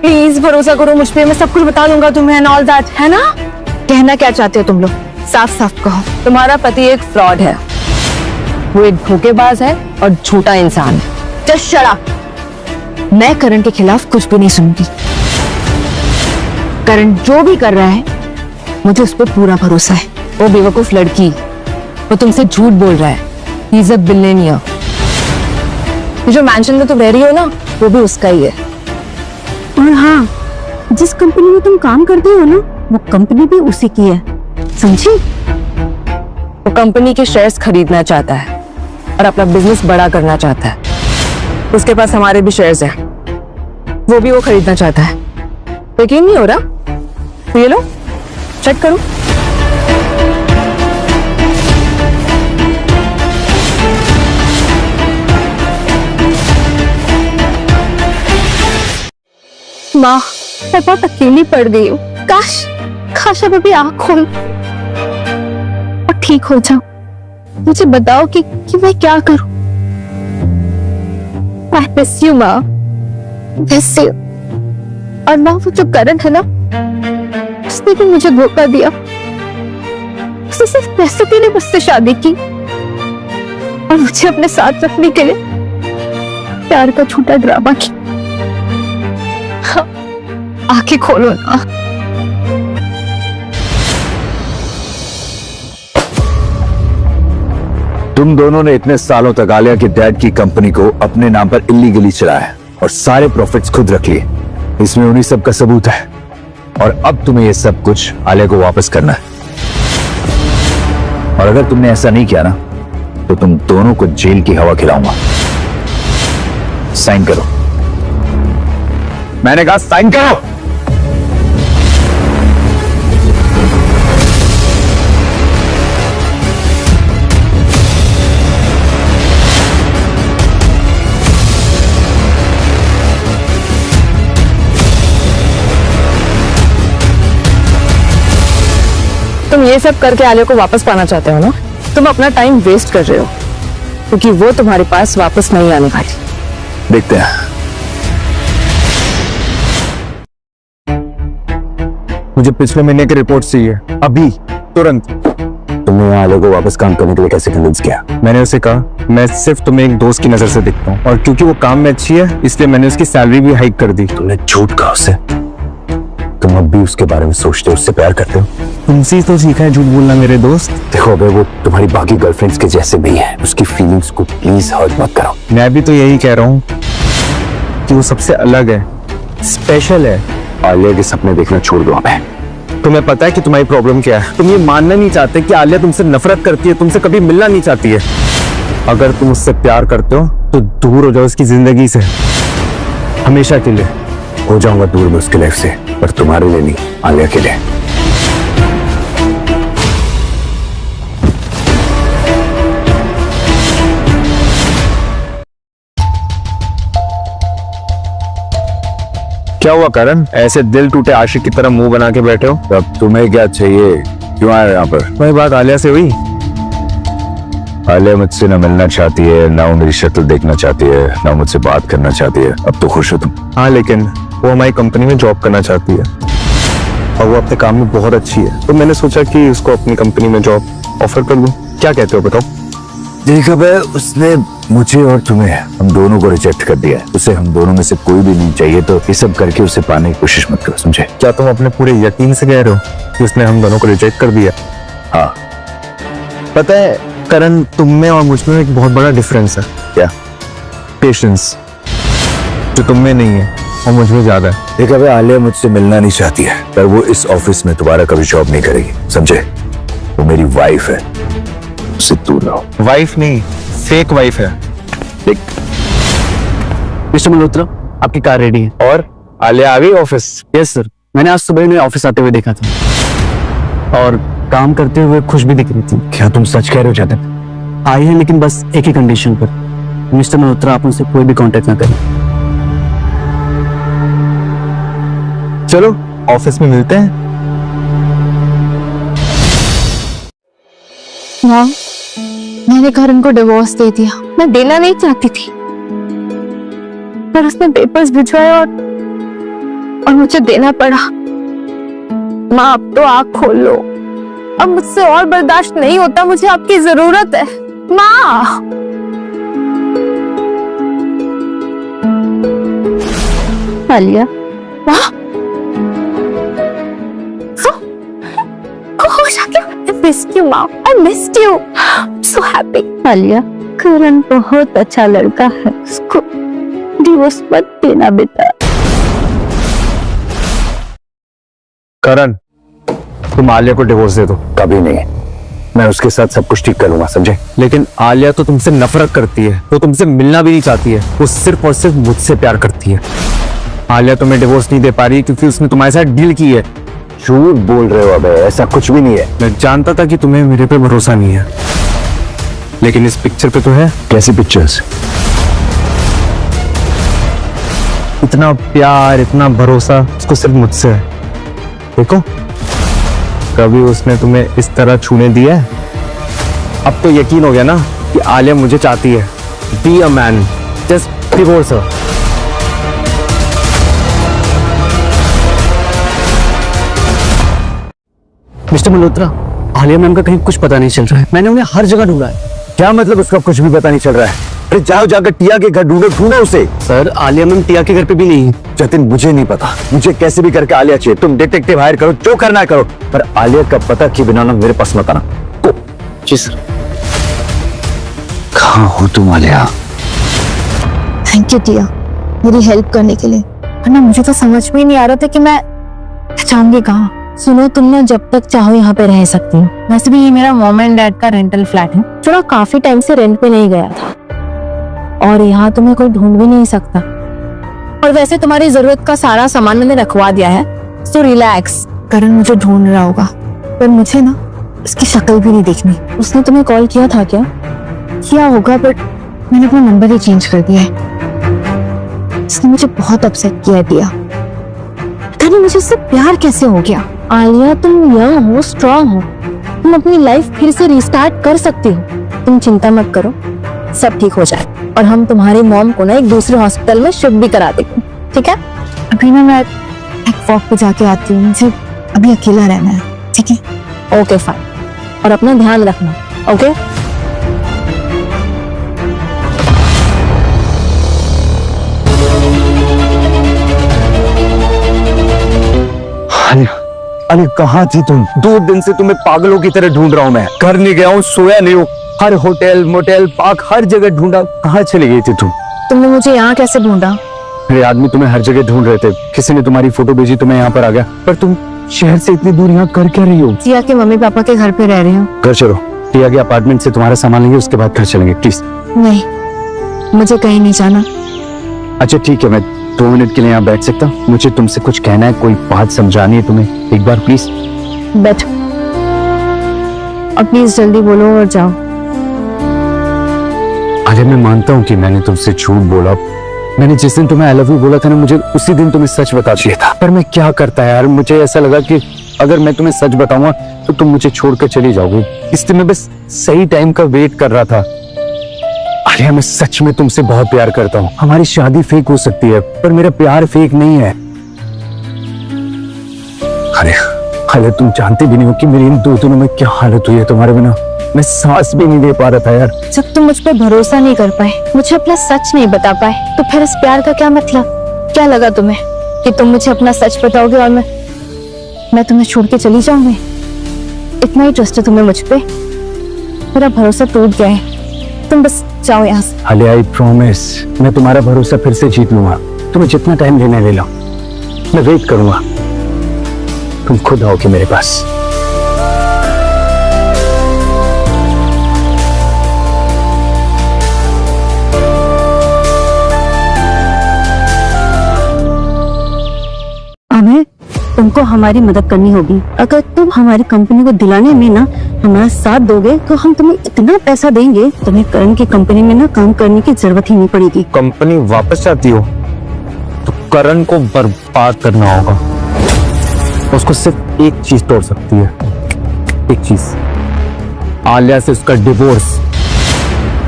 प्लीज भरोसा करो मुझ पे, मैं सब कुछ बता दूंगा तुम्हें एंड ऑल दैट, है ना? कहना क्या चाहते हो तुम लोग? साफ साफ कहो। तुम्हारा पति एक फ्रॉड है, वो एक धोखेबाज है और झूठा इंसान है। Just shut up. मैं करण के खिलाफ कुछ भी नहीं सुनूंगी। करण जो भी कर रहा है मुझे उस पर पूरा भरोसा है। वो बेवकूफ लड़की, वो तुमसे झूठ बोल रहा है। He is a billionaire. ये जो मैंशन में तुम रह रही हो ना, वो भी उसका ही है। और हाँ, जिस कंपनी में तुम काम करते हो ना, वो कंपनी भी उसी की है, समझी? वो कंपनी के शेयर्स खरीदना चाहता है और अपना बिजनेस बड़ा करना चाहता है। उसके पास हमारे भी शेयर्स हैं, वो भी वो खरीदना चाहता है। यकीन नहीं हो रहा? तो ये लो, चेक करो। माँ, मैं बहुत अकेली पड़ गई हूँ। काश अब अभी आँख खोल और ठीक हो जाऊं। मुझे बताओ कि मैं क्या करूं। I miss you, माँ। Miss you. और माँ, वो जो करण है ना, उसने भी मुझे धोखा दिया। उसने सिर्फ पैसे के लिए मुझसे शादी की और मुझे अपने साथ रखने के लिए प्यार का झूठा ड्रामा किया। आंखें खोलो ना। तुम दोनों ने इतने सालों तक आलिया के डैड की कंपनी को अपने नाम पर इलीगली चलाया और सारे प्रॉफिट्स खुद रख लिए। इसमें उन्हीं सब का सबूत है और अब तुम्हें ये सब कुछ आलिया को वापस करना है। और अगर तुमने ऐसा नहीं किया ना, तो तुम दोनों को जेल की हवा खिलाऊंगा। साइन करो। मैंने कहा साइन करो। तुम ये सब करके आलिया को वापस पाना चाहते हो ना? तुम अपना टाइम वेस्ट कर रहे हो, क्योंकि वो तुम्हारे पास वापस नहीं आने वाली। देखते हैं। मुझे पिछले महीने की रिपोर्ट चाहिए, अभी, तुरंत। तुमने आलिया को वापस काम करने के लिए कैसे कन्विंस किया? मैंने उसे कहा मैं सिर्फ तुम्हें एक दोस्त की नजर से दिखता हूँ और क्योंकि वो काम में अच्छी है इसलिए मैंने उसकी सैलरी भी हाइक कर दी। तुमने झूठ कहा उसे? तुम अब भी उसके बारे में सोचते हो, उससे प्यार करते हो? तुमसे ही तो सीखा है झूठ बोलना मेरे दोस्त। देखो अबे, वो तुम्हारी बाकी गर्लफ्रेंड्स के जैसे नहीं है। उसकी फीलिंग्स को प्लीज हर्ट मत करो। मैं भी तो यही कह रहा हूँ कि वो सबसे अलग है, स्पेशल है। आलिया के सपने देखना छोड़ दो हमें। तुम्हें पता है कि तुम्हारी प्रॉब्लम क्या है? तुम ये मानना नहीं चाहते कि आलिया तुमसे नफरत करती है, तुमसे कभी मिलना नहीं चाहती है। अगर तुम उससे प्यार करते हो तो दूर हो जाओ उसकी जिंदगी से, हमेशा के लिए। हो जाऊंगा दूर में उसकी लाइफ से, पर तुम्हारे लिए नहीं, आलिया के लिए। क्या हुआ करण, ऐसे दिल टूटे आशिक की तरह मुंह बना के बैठे हो? अब तुम्हें क्या चाहिए, क्यों आए यहाँ पर? वही बात आलिया से हुई? आलिया मुझसे ना मिलना चाहती है, ना वो मेरी शक्ल देखना चाहती है, ना मुझसे बात करना चाहती है। अब तो खुश हो तुम? हाँ, लेकिन वो हमारी कंपनी में जॉब करना चाहती है और वो अपने काम में बहुत अच्छी है, तो मैंने सोचा कि उसको अपनी कंपनी में जॉब ऑफर कर दूं। क्या कहते हो बताओ? देखा भाई, उसने मुझे और तुम्हें, हम दोनों को रिजेक्ट कर दिया है। उसे हम दोनों में से कोई भी नहीं चाहिए, तो ये सब करके उसे पाने की कोशिश मत करो, समझे? क्या तुम अपने पूरे यकीन से कह रहे हो कि उसने हम दोनों को रिजेक्ट कर दिया? हाँ। पता है करण, तुम में और मुझ में एक बहुत बड़ा डिफरेंस है। क्या? पेशेंस, जो तुम में नहीं है और मुझ में ज्यादा है। देखा भाई, आलिया मुझसे मिलना नहीं चाहती है, पर वो इस ऑफिस में दोबारा कभी जॉब नहीं करेगी, समझे? वो मेरी वाइफ है, उससे दूर रहो। वाइफ नहीं, फेक वाइफ है। मिस्टर मल्होत्रा, आपकी कार रेडी है। और आलिया आ गई ऑफिस? यस सर, मैंने आज सुबह उन्हें ऑफिस आते हुए देखा था और काम करते हुए खुश भी दिख रही थी। क्या तुम सच कह रहे हो जादव? आई है, लेकिन बस एक ही कंडीशन पर। मिस्टर मल्होत्रा, आप उनसे कोई भी कांटेक्ट ना करें। चलो ऑफिस में मिलते हैं। माँ, मैंने करण को डिवोर्स दे दिया। मैं देना नहीं चाहती थी, पर उसने पेपर्स भिजवाए और मुझे देना पड़ा। माँ, अब तो आँख खोल लो। अब मुझसे और बर्दाश्त नहीं होता, मुझे आपकी जरूरत है। माँ, आलिया, माँ, I missed you, Mom. I missed you. I'm so happy. Alia, करण बहुत अच्छा लड़का है, उसको डिवोर्स मत देना बेटा। करण, तुम आलिया को डिवोर्स दे दो। कभी नहीं, मैं उसके साथ सब कुछ ठीक कर लूंगा, समझे? लेकिन आलिया तो तुमसे नफरत करती है, वो तुमसे मिलना भी नहीं चाहती है, वो सिर्फ और सिर्फ मुझसे प्यार करती है। आलिया तुम्हें डिवोर्स नहीं दे पा रही क्योंकि उसने तुम्हारे साथ डील की है। झूठ बोल रहे हो अबे, ऐसा कुछ भी नहीं है। मैं जानता था कि तुम्हें मेरे पे भरोसा नहीं है, लेकिन इस पिक्चर पे तो है। कैसी पिक्चर्स? इतना प्यार, इतना भरोसा उसको सिर्फ मुझसे है। देखो, कभी उसने तुम्हें इस तरह छूने दिया है? अब तो यकीन हो गया ना कि आलिया मुझे चाहती है। Be a man, just divorce her. Mister Malhotra, Alia ma'am का कहीं कुछ पता नहीं चल रहा है। मैंने उन्हें हर जगह ढूंढा है। क्या मतलब उसका कुछ भी पता नहीं चल रहा है? अरे जाओ, जाकर टिया के घर ढूंढो, ढूंढो उसे। सर, आलिया मैम टिया के घर पे भी नहीं है। जतिन, मुझे नहीं पता, मुझे कैसे भी करके आलिया चाहिए। तुम डिटेक्टिव हायर करो, जो करना करो, पर आलिया का पता किए बिना ना मेरे पास मत आना। जी सर। कहाँ हो तुम आलिया? थैंक यू टिया, मेरी हेल्प करने के लिए। वरना मुझे तो समझ में ही नहीं आ रहा था कि मैं जाऊंगी कहाँ। सुनो, तुम ना जब तक चाहो यहाँ पे रह सकती हो। वैसे भी ये मेरा मॉम एंड डैड का रेंटल फ्लैट है, जो ना काफी टाइम से रेंट पे नहीं गया था, और यहाँ तुम्हें कोई ढूंढ भी नहीं सकता। और वैसे तुम्हारी जरूरत का सारा सामान मैंने रखवा दिया है, सो रिलैक्स। करण मुझे ढूंढ रहा होगा, पर मुझे ना उसकी शक्ल भी नहीं देखनी। उसने तुम्हें कॉल किया था क्या? किया होगा, बट मैंने अपना नंबर ही चेंज कर दिया है। उसने मुझे बहुत अपसेट किया है टिया। पता नहीं मुझे उससे प्यार कैसे हो गया। आलिया, तुम यंग हो, स्ट्रांग हो, तुम अपनी लाइफ फिर से रिस्टार्ट कर सकती हो। तुम चिंता मत करो, सब ठीक हो जाए, और हम तुम्हारी मॉम को ना एक दूसरे हॉस्पिटल में शिफ्ट भी करा देंगे, ठीक है? अभी ना मैं एक वॉक पे जाके आती हूँ, मुझे अभी अकेला रहना है, ठीक है? ओके फाइन, और अपना ध्यान रखना, ओके? अरे कहाँ थी तुम? 2 दिन से तुम्हें पागलों की तरह ढूंढ रहा हूँ मैं। घर नहीं गया हूँ, सोया नहीं हूँ, हर होटल मोटेल पार्क हर जगह ढूंढा। कहाँ चली गई थी तुम? तुमने मुझे यहाँ कैसे ढूंढा? मेरे आदमी तुम्हें हर जगह ढूंढ रहे थे, किसी ने तुम्हारी फोटो भेजी तो मैं यहाँ पर आ गया। पर तुम शहर से इतनी दूर यहाँ कर क्या रही हो? जिया के मम्मी पापा के घर पे रह रही हूँ। घर चलो, टिया के अपार्टमेंट से तुम्हारा सामान लेंगे, उसके बाद घर चलेंगे प्लीज। नहीं, मुझे कहीं नहीं जाना। अच्छा ठीक है, मैं 2 मिनट के लिए यहाँ बैठ सकता हूँ? मुझे तुमसे कुछ कहना है, कोई बात समझानी है तुम्हें, एक बार प्लीज। बैठो और प्लीज जल्दी बोलो और जाओ। अरे मैं मानता हूँ कि मैंने तुमसे झूठ बोला। मैंने जिस दिन तुम्हें आई लव यू बोला था ना, मुझे उसी दिन तुम्हें सच बता दिया था। पर मैं क्या करता यार, मुझे ऐसा लगा कि अगर मैं तुम्हें सच बताऊंगा तो तुम मुझे छोड़कर चली जाओगी, इसलिए मैं बस सही टाइम का वेट कर रहा था। अरे मैं सच में तुमसे बहुत प्यार करता हूँ। हमारी शादी फेक हो सकती है पर मेरा प्यार फेक नहीं है। अरे अरे तुम जानते भी नहीं हो कि मेरी इन 2 दिनों में क्या हालत हुई है तुम्हारे बिना। मैं सांस भी नहीं दे पा रहा था यार। जब तुम मुझ पर भरोसा नहीं कर पाए, मुझे अपना सच नहीं बता पाए, तो फिर इस प्यार का क्या मतलब? क्या लगा तुम्हें कि तुम मुझे अपना सच बताओगे और मैं तुम्हें छोड़ के चली जाऊंगी? इतना ही ट्रस्ट है तुम्हें मुझ पे? मेरा भरोसा टूट गया है, तुम बस जाओ यहाँ से। अले आई प्रॉमिस, मैं तुम्हारा भरोसा फिर से जीत लूंगा। तुम्हें जितना टाइम लेना है ले लो, मैं वेट करूंगा। तुम खुद आओगे मेरे पास। हमें तुमको हमारी मदद करनी होगी। अगर तुम हमारी कंपनी को दिलाने में ना हमारा साथ दोगे तो हम तुम्हें इतना पैसा देंगे, तुम्हें करण की कंपनी में ना काम करने की जरूरत ही नहीं पड़ेगी। कंपनी वापस चाहती हो तो करण को बर्बाद करना होगा। उसको सिर्फ एक चीज तोड़ सकती है, एक चीज, आलिया से उसका डिवोर्स।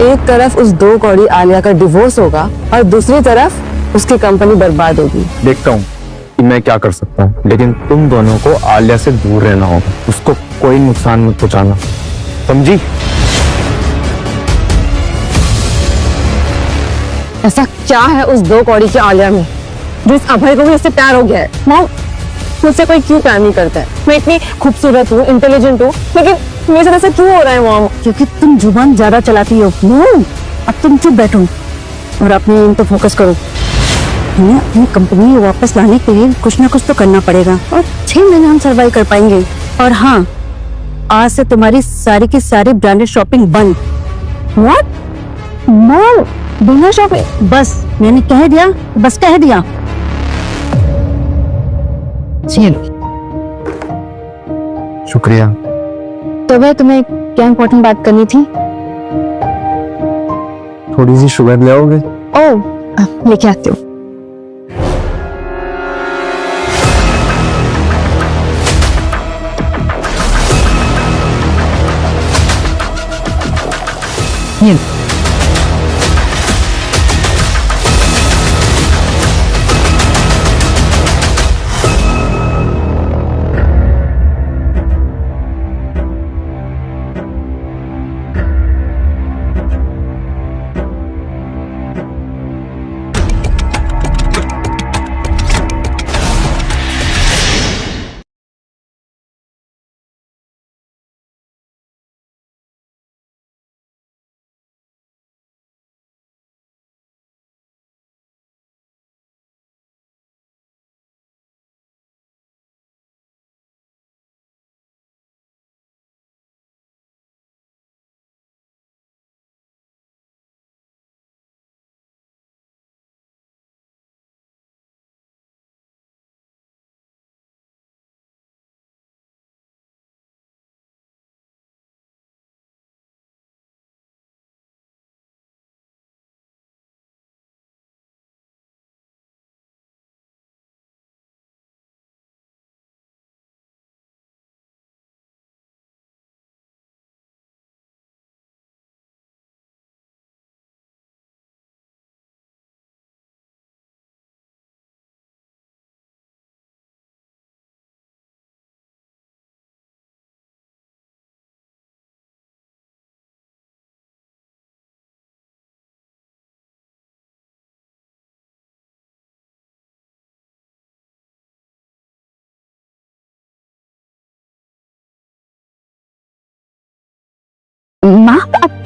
एक तरफ उस 2 कौड़ी आलिया का डिवोर्स होगा और दूसरी तरफ उसकी कंपनी बर्बाद होगी। देखता हूँ कि मैं क्या कर सकता हूँ, लेकिन तुम दोनों को आलिया से दूर रहना होगा। उसको कोई नुकसान मत पहुंचाना, समझी? ऐसा क्या है उस 2 कौड़ी की आलिया में जो इस अभय को भी इससे प्यार हो गया है? मॉम, मुझसे कोई क्यों प्यार नहीं करता है? मैं इतनी खूबसूरत हूँ, इंटेलिजेंट हूँ, लेकिन मेरे साथ ऐसा क्यों हो रहा है मॉम? क्योंकि तुम जुबान ज्यादा चलाती हो। अब तुम चुप बैठो और अपने इन पे फोकस करो। हमें अपनी कंपनी वापस लाने के लिए कुछ ना कुछ तो करना पड़ेगा और 6 महीने हम सर्वाइव कर पाएंगे। और हाँ, आज से तुम्हारी सारी की सारी ब्रांडेड शॉपिंग बंद। व्हाट? मॉल बिना शॉपिंग? बस मैंने कह दिया, बस कह दिया। शुक्रिया। तो वह तुम्हें क्या इम्पोर्टेंट बात करनी थी? थोड़ी सी शुगर ले आओगे? ओह, लेके आती हूँ।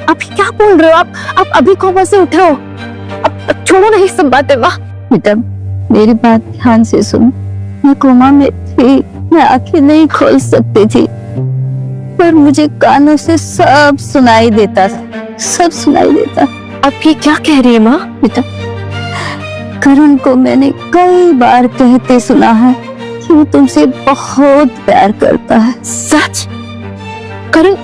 आप क्या बोल रहे हो? आप अभी कोमा से उठे हो? अब छोड़ो नहीं सब बातें। माँ बेटा मेरी बात ध्यान से सुन। मैं कोमा में थी, मैं आंखें नहीं खोल सकती थी, पर मुझे कानों से सब सुनाई देता था, सब सुनाई देता। आप ये क्या कह रही है माँ? बेटा करण को मैंने कई बार कहते सुना है कि वो तुमसे बहुत प्यार करता है। सच? करण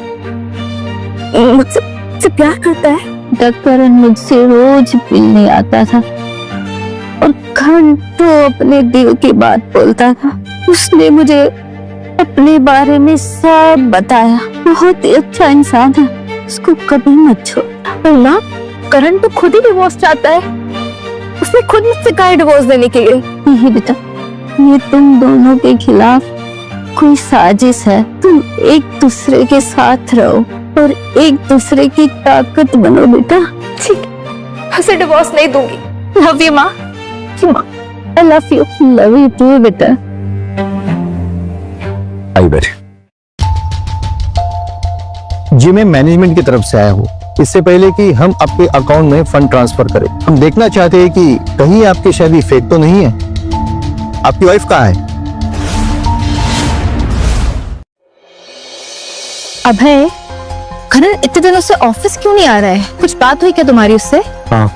मुझसे प्यार करता है? बेटा करण मुझसे रोज मिलने आता था और घंटों अपने दिल की बात बोलता था। उसने मुझे अपने बारे में सब बताया। बहुत ही अच्छा इंसान है, उसको कभी मत छोड़। माँ करण तो खुद ही डिवोर्स चाहता है। उसने खुद मुझसे कहा डिवोर्स देने के लिए। नहीं बेटा, ये तुम दोनों के खिलाफ कोई साजिश है। तुम एक दूसरे के साथ रहो और एक दूसरे की ताकत बनो बेटा। ठीक, उसे डिवोर्स नहीं दूंगी। लव यू माँ। आई लव यू टू बेटा। आई बैठे जी। मैं मैनेजमेंट की तरफ से आया हूँ। इससे पहले कि हम आपके अकाउंट में फंड ट्रांसफर करें, हम देखना चाहते हैं कि कहीं आपकी शादी फेक तो नहीं है। आपकी वाइफ कहाँ है? अभय, करण इतने दिनों से ऑफिस क्यों नहीं आ रहा है? कुछ बात हुई क्या तुम्हारी उससे? हाँ,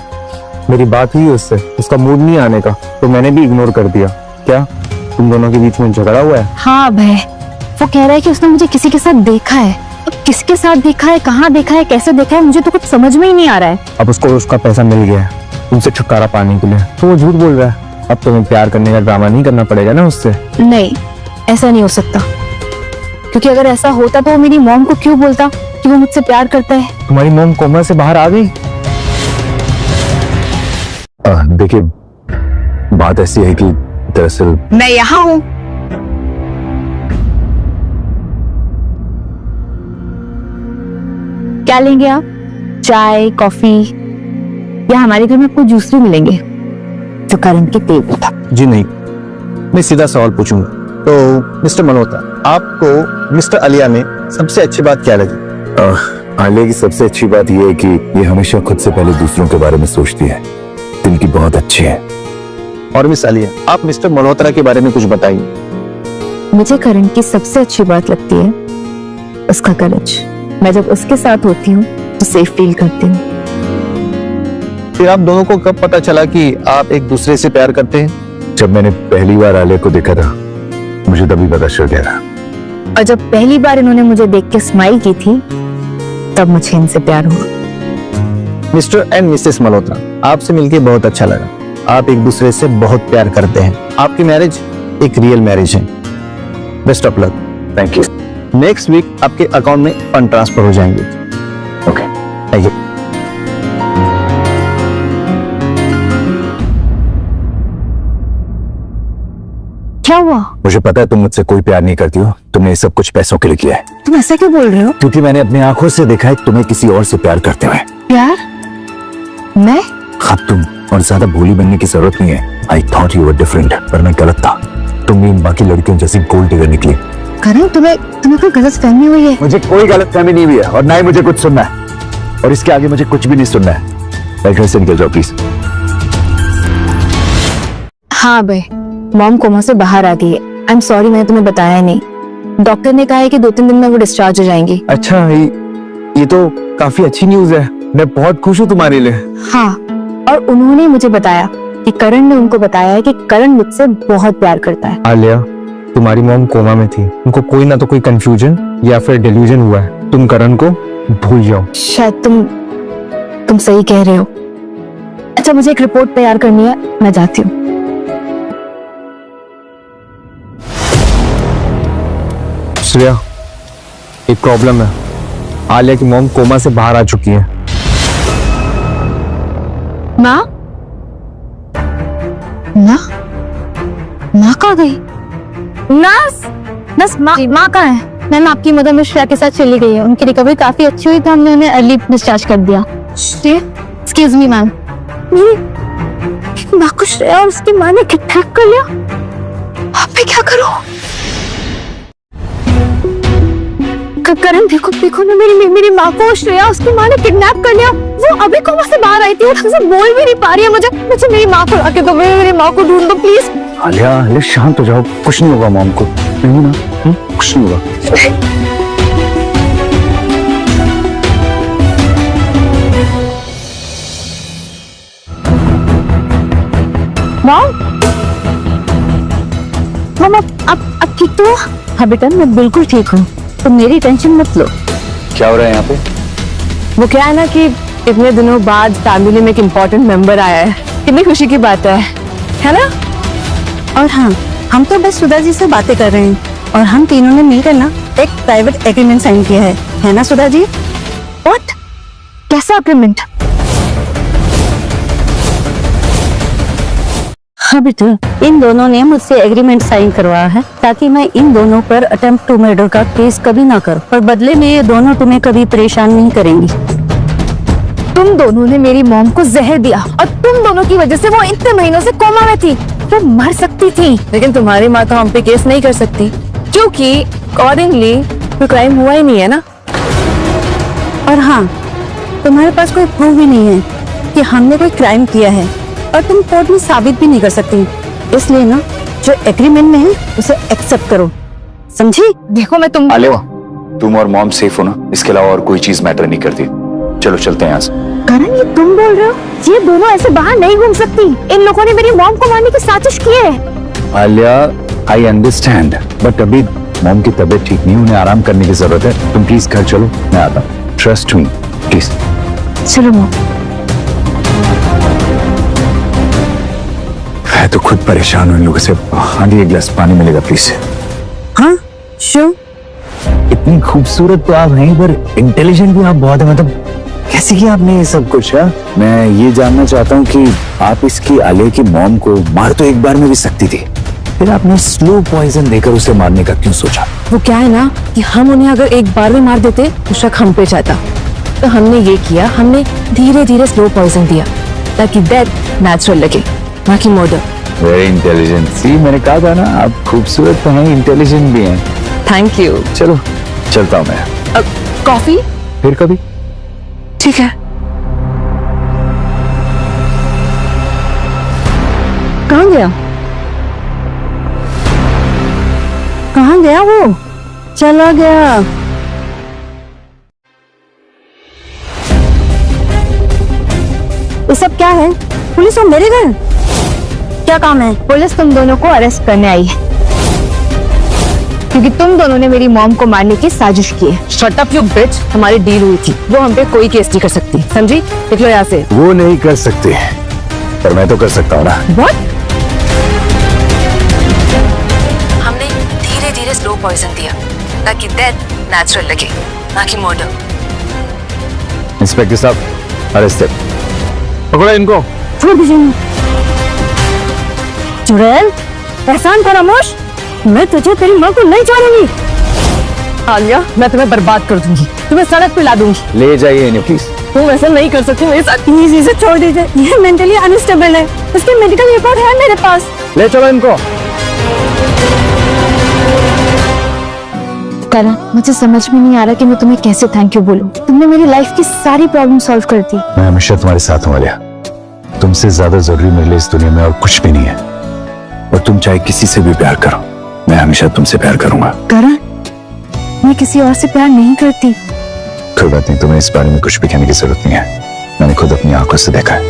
मेरी बात हुई उससे। उसका मूड नहीं आने का, तो मैंने भी इग्नोर कर दिया। क्या तुम दोनों के बीच में झगड़ा हुआ है? हाँ अभय, वो कह रहा है कि उसने मुझे किसी के साथ देखा है। अब किसके साथ देखा है, कहाँ देखा है, कैसे देखा है, मुझे तो कुछ समझ में ही नहीं आ रहा है। अब उसको उसका पैसा मिल गया है तुमसे छुटकारा पाने के लिए, तो वो झूठ बोल रहा है। अब तुम्हें प्यार करने का ड्रामा नहीं करना पड़ेगा ना उससे। नहीं, ऐसा नहीं हो सकता, क्योंकि अगर ऐसा होता तो वो मेरी मॉम को क्यों बोलता कि वो मुझसे प्यार करता है? तुम्हारी मॉम कोमा से बाहर आ गई? देखिए, बात ऐसी है कि दरअसल मैं यहाँ हूँ। क्या लेंगे आप? चाय, कॉफी, या हमारे घर में आपको जूस भी मिलेंगे जो करण के टेबल था। जी नहीं, मैं सीधा सवाल पूछूंगा। तो मिस्टर मल्होत्रा, आपको मिस्टर आलिया में सबसे अच्छी बात क्या लगी? आलिया की सबसे अच्छी बात यह है कि ये हमेशा खुद से पहले दूसरों के बारे में सोचती है। दिल की बहुत अच्छी है। और मिस आलिया, आप मिस्टर मल्होत्रा के बारे में कुछ बताइए। मुझे करण की सबसे अच्छी बात लगती है उसका करेज। मैं जब उसके साथ होती हूँ तो सेफ फील करती हूँ। फिर आप दोनों को कब पता चला कि आप एक दूसरे से प्यार करते हैं? जब मैंने पहली बार आलिया को देखा था, मुझे तभी पता चल गया था। और जब पहली बार इन्होंने मुझे देख के स्माइल की थी, तब मुझे इनसे प्यार हुआ। मिस्टर एंड मिसेस मल्होत्रा, आपसे मिलके बहुत अच्छा लगा। आप एक दूसरे से बहुत प्यार करते हैं। आपकी मैरिज एक रियल मैरिज है। Best of luck. Thank you. Next week आपके अकाउंट में फंड ट्रांसफर हो जाएंगे। Okay, thank you. क्या हुआ? मुझे पता है तुम मुझसे कोई प्यार नहीं करती हो। तुमने ये सब कुछ पैसों के लिए किया है। तुम ऐसा क्यों बोल रहे हो? क्योंकि मैंने अपनी आंखों से देखा है तुम्हें किसी और से प्यार करते हुए। प्यार? मैं? अब तुम और ज्यादा भोली बनने की जरूरत नहीं है। I thought you were different, पर मैं गलत था। तुम भी इन बाकी लड़कियों जैसी गोल्ड डिगर निकली। करण, तुम्हें कोई गलतफहमी हुई है? मुझे कोई गलतफहमी नहीं हुई है और ना ही मुझे कुछ सुनना है। और इसके आगे मुझे कुछ भी नहीं सुनना है। घर से निकल जाओ प्लीज। हाँ भाई, मॉम कोमा से बाहर आ गई है। आई एम सॉरी, मैंने तुम्हें बताया नहीं। डॉक्टर ने कहा है कि 2-3 दिन में वो डिस्चार्ज हो जाएंगी। अच्छा, ये तो काफी अच्छी न्यूज है। मैं बहुत खुश हूँ तुम्हारे लिए। हाँ, और उन्होंने मुझे बताया कि करण ने उनको बताया है कि करण मुझसे बहुत प्यार करता है। आलिया, तुम्हारी मॉम कोमा में थी। उनको कोई ना तो कोई कंफ्यूजन या फिर डिल्यूजन हुआ है। तुम करण को भूल जाओ। शायद तुम सही कह रहे हो। अच्छा, मुझे एक रिपोर्ट तैयार करनी है, मैं जाती हूँ। श्रेया, एक प्रॉब्लम है। आलिया की मॉम कोमा से बाहर आ चुकी है। माँ? माँ कहाँ गई? नर्स, माँ कहाँ है? मैम, आपकी मदर मिस श्रेया के साथ चली गई है। उनकी रिकवरी काफी अच्छी हुई तो हमने उन्हें अर्ली डिस्चार्ज कर दिया। Excuse me ma'am. माँ को श्रेया और उसकी माँ ने किडनैप कर लिया। अब मैं क्या करूँ? करण देखो देखो ना, मेरी माँ को श्रेया उसकी माँ ने किडनैप कर लिया। वो अभी कोमा से बाहर आई थी और ढंग से बोल भी नहीं पा रही है। मुझे मेरी माँ को लाके दो, मेरी माँ को ढूंढ दो प्लीज। आलिया, आलिया शांत हो जाओ, कुछ नहीं होगा मॉम को, नहीं ना, कुछ नहीं होगा। मॉम अब ठीक तो हो? हाँ बेटा, मैं बिल्कुल ठीक हूँ, तुम मेरी टेंशन मत लो। क्या हो रहा है यहाँ पे? वो क्या है ना कि इतने दिनों बाद फैमिली में एक इम्पोर्टेंट मेंबर आया है, कितनी खुशी की बात है ना? और हाँ, हम तो बस सुधा जी से बातें कर रहे हैं और हम तीनों ने मिलकर ना एक प्राइवेट एग्रीमेंट साइन किया है ना सुधा जी? व्हाट? कैसा एग्रीमेंट? हाँ बेटा, इन दोनों ने मुझसे एग्रीमेंट साइन करवाया है ताकि मैं इन दोनों पर अटेम्प्ट टू मर्डर का केस कभी ना करूं और बदले में ये दोनों तुम्हें कभी परेशान नहीं करेंगी। तुम दोनों ने मेरी मॉम को जहर दिया और तुम दोनों की वजह से वो इतने महीनों से कोमा में थी। वो मर सकती थी। लेकिन तुम्हारी माँ तो हम पे केस नहीं कर सकती क्योंकि अकॉर्डिंगली कोई क्राइम हुआ ही नहीं है ना। और हाँ, तुम्हारे पास कोई प्रूफ भी नहीं है कि हमने कोई क्राइम किया है और तुम कोर्ट में साबित भी नहीं कर सकती। इसलिए ना, जो एग्रीमेंट में है उसे एक्सेप्ट करो, समझी? देखो मैं तुम आलिया, तुम और मॉम सेफ हो ना, इसके अलावा और कोई चीज मैटर नहीं करती। चलो चलते हैं यहाँ से। करण, ये तुम बोल रहे हो? ये दोनों ऐसे बाहर नहीं घूम सकती। इन लोगों ने मेरी मॉम को मारने की साजिश की है। आलिया, आई अंडरस्टैंड, बट अभी मॉम की तबीयत ठीक नहीं, उन्हें आराम करने की जरूरत है। तुम प्लीज घर चलो, मैं आता हूँ। Trust me please. चलो मॉम। मैं तो खुद परेशान हूँ इन लोगों से। आगे एक गिलास पानी मिलेगा प्लीज? हाँ श्योर। इतनी खूबसूरत तो आप हैं, पर इंटेलिजेंट भी आप बहुत है। मतलब कैसे किया आपने ये सब कुछ? है, मैं ये जानना चाहता हूँ कि आप इसकी आलिया की मॉम को मार तो एक बार में भी सकती थी, फिर आपने स्लो पॉइजन देकर उसे मारने का क्यों सोचा? वो क्या है ना कि हम उन्हें अगर एक बार में मार देते तो शक हम पे जाता, तो हमने ये किया, हमने धीरे धीरे स्लो पॉइजन दिया ताकि डेथ नेचुरल लगे, ना कि मर्डर। Very intelligent. सी, मैंने कहा था ना, आप खूबसूरत तो हैं, इंटेलिजेंट भी हैं। Thank you. चलो चलता हूँ मैं। कॉफी? फिर कभी। ठीक है। कहाँ गया? कहाँ गया वो? चला गया। ये सब क्या है? पुलिस हो मेरे घर? क्या काम है? पुलिस तुम दोनों को अरेस्ट करने आई है क्योंकि तुम दोनों ने मेरी मॉम को मारने की साजिश की है। शट अप यू बिच। हमारी डील हुई थी, वो हम पे कोई केस नहीं कर सकती, समझी? निकलो यहाँ से। वो नहीं कर सकते, पर मैं तो कर सकता हूँ ना। What? हमने धीरे धीरे स्लो पॉइजन दिया ताकि डेथ नेचुरल लगे, ना कि मर्डर। इंस्पेक्टर साहब, अरेस्ट। पकड़ो इनको। छोड़ दीजिए। चुड़ैल, एहसान फरामोश, मैं तुझे तेरी माँ को नहीं छोड़ूंगी। आलिया, मैं तुम्हें बर्बाद कर दूंगी, तुम्हें सड़क पे ला दूंगी। ले जाइए इन्हें प्लीज। तुम ऐसा नहीं कर सकती मेरे साथ। प्लीज इसे छोड़ दीजिए, ये मेंटली अनस्टेबल है, इसकी मेडिकल रिपोर्ट है मेरे पास। ले चलो इनको। करण, मुझे समझ में नहीं आ रहा कि मैं तुम्हें कैसे थैंक यू बोलूं। तुमने मेरी लाइफ की सारी प्रॉब्लम सॉल्व कर दी। मैं हमेशा तुम्हारे साथ हूँ आलिया। तुमसे ज्यादा जरूरी मेरे लिए इस दुनिया में और कुछ भी नहीं है। और तुम चाहे किसी से भी प्यार करो, मैं हमेशा तुमसे प्यार करूंगा। करण, मैं किसी और से प्यार नहीं करती। कोई बात नहीं, तुम्हें इस बारे में कुछ भी कहने की जरूरत नहीं है, मैंने खुद अपनी आंखों से देखा है।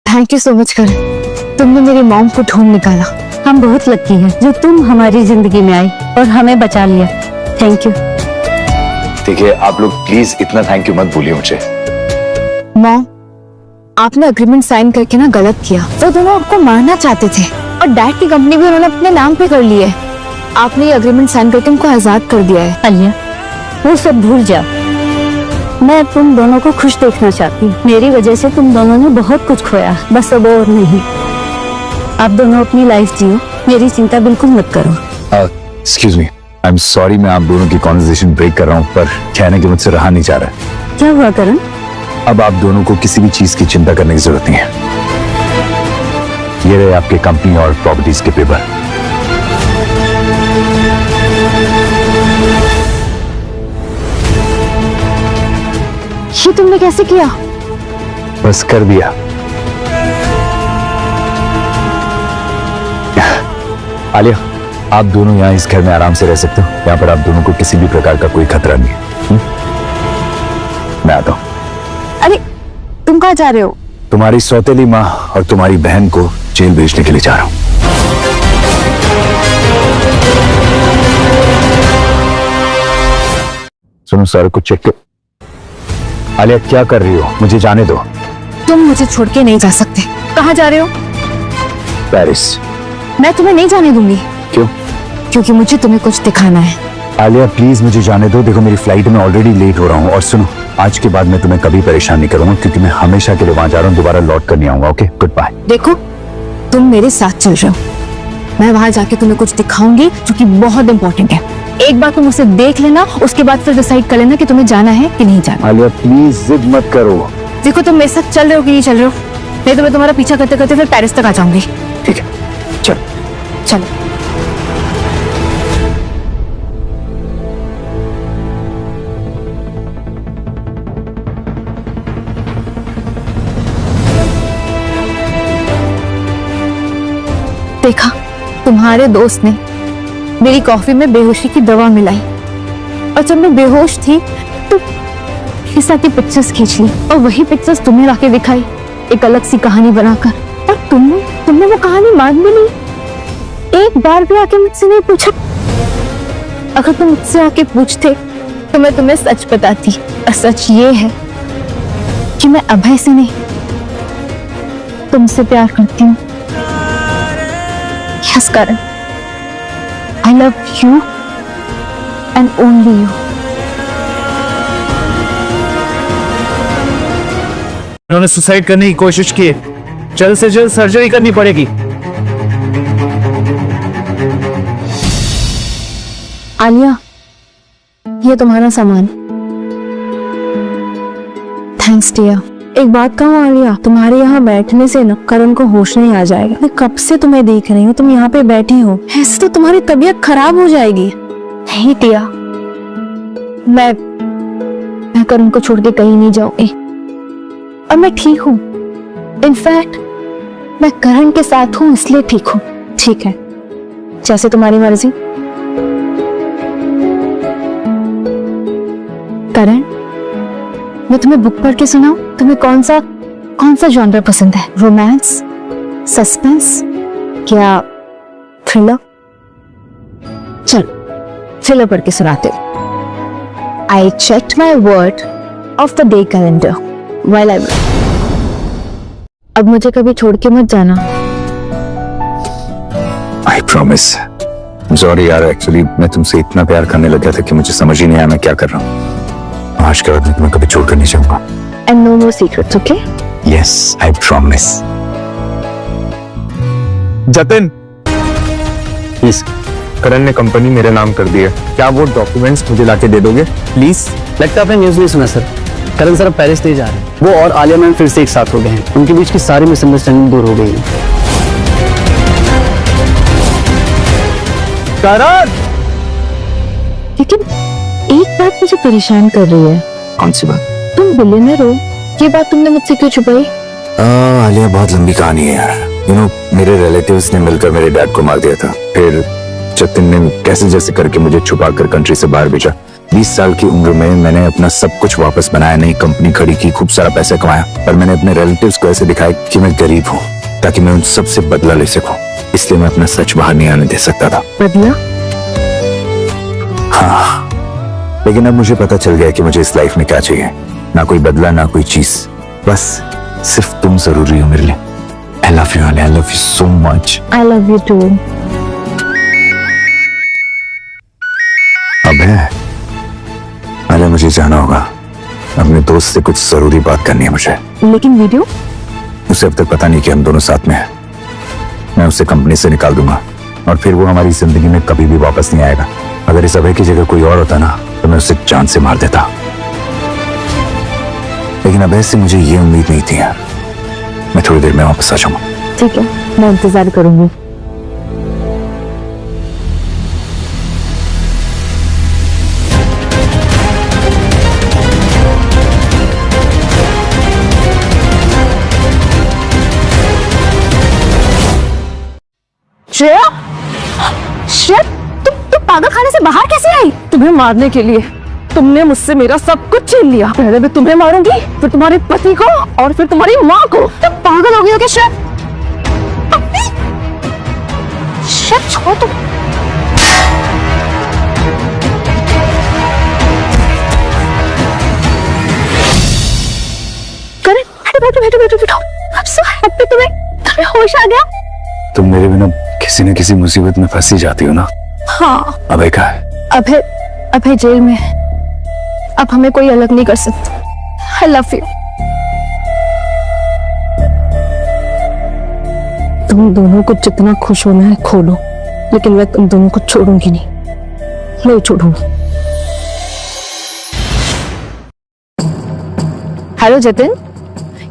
थैंक यू सो मच करण, तुमने मेरी मॉम को ढूंढ निकाला। हम बहुत लकी हैं जो तुम हमारी जिंदगी में आई और हमें बचा लिया। Thank you. देखिए, आप लोग प्लीज इतना थैंक यू मत बोलिए मुझे। मॉम, आपने एग्रीमेंट साइन करके ना गलत किया। वो दोनों आपको मारना चाहते थे और डैड की कंपनी भी उन्होंने अपने नाम पे कर ली है। आपने ये एग्रीमेंट साइन करके उनको आजाद कर दिया है। आलिया, वो सब भूल जाओ, मैं तुम दोनों को खुश देखना चाहती हूँ। मेरी वजह से तुम दोनों ने बहुत कुछ खोया, बस अब और नहीं। आप दोनों अपनी लाइफ जियो, मेरी चिंता बिल्कुल मत करो। Excuse me, I am sorry, मैं आप दोनों की कॉन्वर्सेशन ब्रेक कर रहा हूँ, पर कहने के मुझसे रहा नहीं जा रहा है। क्या हुआ करण? अब आप दोनों को किसी भी चीज की चिंता करने की जरूरत नहीं है। ये रहे आपके कंपनी और प्रॉपर्टीज के पेपर। ये तुमने कैसे किया? बस कर दिया। आलिया, आप दोनों यहाँ इस घर में आराम से रह सकते हो। यहाँ पर आप दोनों को किसी भी प्रकार का कोई खतरा नहीं है। मैं आता हूँ। अरे तुम कहाँ जा रहे हो? तुम्हारी सौतेली माँ और तुम्हारी बहन को जेल भेजने के लिए जा रहा हूँ। सुनो, सारा कुछ चेक कर। आलिया, क्या कर रही हो? मुझे जाने दो। तुम मुझे छोड़ के नहीं जा सकते। कहाँ जा रहे हो? पेरिस। मैं तुम्हें नहीं जाने दूंगी। क्यों? क्योंकि मुझे तुम्हें कुछ दिखाना है। आलिया प्लीज मुझे जाने दो। देखो मेरी फ्लाइट में ऑलरेडी लेट हो रहा हूँ। और सुनो, आज के बाद मैं तुम्हें कभी परेशान नहीं करूंगा, क्योंकि मैं हमेशा के लिए वहां जा रहा हूँ। दोबारा लौट कर नहीं आऊंगा। Okay, good bye. देखो, तुम मेरे साथ चल रहे हो। मैं वहां जाके तुम्हें कुछ दिखाऊंगी जो कि बहुत इंपॉर्टेंट है। एक बार तुम उसे देख लेना, उसके बाद फिर डिसाइड कर लेना कि तुम्हें जाना है कि नहीं जाना। आलिया प्लीज जिद मत करो। देखो, तुम मेरे साथ चल रहे हो कि नहीं चल रहे हो? नहीं तो मैं तुम्हारा पीछा करते करते फिर पेरिस तक आ जाऊंगी। ठीक है, चल। चलो। देखा, तुम्हारे दोस्त ने मेरी कॉफी में बेहोशी की दवा मिलाई, और जब मैं बेहोश थी तो मेरे साथ ही पिक्चर्स खींच ली, और वही पिक्चर्स तुम्हें लाके दिखाई, एक अलग सी कहानी बनाकर। और तुमने वो कहानी मान भी ली। एक बार भी आके मुझसे नहीं पूछा। अगर तुम मुझसे आके पूछते तो मैं तुम्हें सच बताती। और सच ये है कि मैं अभय से नहीं, तुमसे प्यार करती हूँ। Yes Karan, I love you and only you. उन्होंने सुसाइड करने की कोशिश की। जल्द से जल्द सर्जरी करनी पड़ेगी। आलिया, ये तुम्हारा सामान। Thanks dear. एक बात कहूँ आलिया, तुम्हारे यहाँ बैठने से ना करण को होश नहीं आ जाएगा। मैं कब से तुम्हें देख रही हूँ, तुम यहाँ पे बैठी हो। ऐसे तो तुम्हारी तबीयत खराब हो जाएगी। नहीं टिया, मैं करण को छोड़ के कहीं नहीं जाऊंगी, और मैं ठीक हूँ। इनफैक्ट मैं करण के साथ हूँ, इसलिए ठीक हूँ। ठीक है, जैसे तुम्हारी मर्जी। करण, मैं तुम्हें बुक पढ़ के सुनाऊं? तुम्हें कौन सा जॉनर पसंद है? रोमांस, सस्पेंस, क्या थ्रिलर? चलो थ्रिलर पढ़ के सुनाते हो। I checked my word of the day calendar while I was. अब मुझे कभी छोड़ के मत जाना। I promise. सॉरी यार, एक्चुअली मैं तुमसे इतना प्यार करने लग गया था कि मुझे समझ ही नहीं आया मैं क्या कर रहा हूँ। आज के बाद मैं तुम्हें कभी छोड़कर नहीं जाऊंगा। And no more secrets, okay? Yes, I promise. Jatin, Yes. करण ने कंपनी मेरे नाम कर दी है। क्या वो डॉक्यूमेंट्स मुझे लाके दे दोगे प्लीज? लगता है आपने न्यूज़ नहीं सुना सर। करण सर अब पेरिस नहीं जा रहे हैं। वो और आलिया मैम फिर से एक साथ हो गए हैं। उनके बीच की सारी मिसअंडरस्टैंडिंग दूर हो गई है। करण! लेकिन एक बात मुझे परेशान कर रही है। कौन सी बात? तुम बिलियनर हो, ये बात तुमने मुझसे क्यों छुपाई? आलिया, बहुत लंबी कहानी है यार। मेरे रिलेटिव्स ने मिलकर मेरे डैड को मार दिया था। फिर जतिन ने कैसे जैसे करके मुझे छुपाकर कंट्री से बाहर भेजा। 20 साल की उम्र में मैंने अपना सब कुछ वापस बनाया, नई कंपनी खड़ी की, खूब सारा पैसा कमाया। पर मैंने अपने रिलेटिव्स को ऐसे दिखाया कि मैं गरीब हूँ, ताकि मैं उन सबसे बदला ले सकूं। इसलिए मैं अपना सच बाहर नहीं आने दे सकता था। बदला? हाँ, लेकिन अब मुझे पता चल गया कि मुझे इस लाइफ में क्या चाहिए। ना कोई बदला, ना कोई चीज, बस सिर्फ तुम जरूरी हो मेरे लिए। I love you, I love you so much. I love you too. अब है अरे, मुझे जाना होगा। अपने दोस्त से कुछ जरूरी बात करनी है मुझे। लेकिन वीडियो? उसे अब तक पता नहीं कि हम दोनों साथ में हैं। मैं उसे कंपनी से निकाल दूंगा और फिर वो हमारी जिंदगी में कभी भी वापस नहीं आएगा। अगर इस अभय की जगह कोई और होता ना, तो मैं उसे जान से मार देता। लेकिन अभय से मुझे ये उम्मीद नहीं थी यार। मैं थोड़ी देर में वापस आ जाऊंगा। ठीक है, मैं इंतजार करूंगी। श्रेया, श्रेया, तुम पागल खाने से बाहर कैसे आई? तुम्हें मारने के लिए। तुमने मुझसे मेरा सब कुछ छीन लिया। पहले मैं तुम्हें मारूंगी, फिर तुम्हारे पति को और फिर तुम्हारी माँ को। तुम पागल हो गई हो क्या श्रेया? श्रेया छोड़ तुम। करण, बैठो बैठो बैठो बैठो। I'm so happy तुम्हें होश आ गया। तुम मेरे बिना किसी न किसी मुसीबत में फंसी जाती हो ना। हाँ, अभय कहाँ है? अभय जेल में है। अब हमें कोई अलग नहीं कर सकता। I love you। तुम दोनों को जितना खुश होना है खो लो, लेकिन मैं तुम दोनों को छोड़ूंगी नहीं छोड़ूंगी। हेलो जतिन,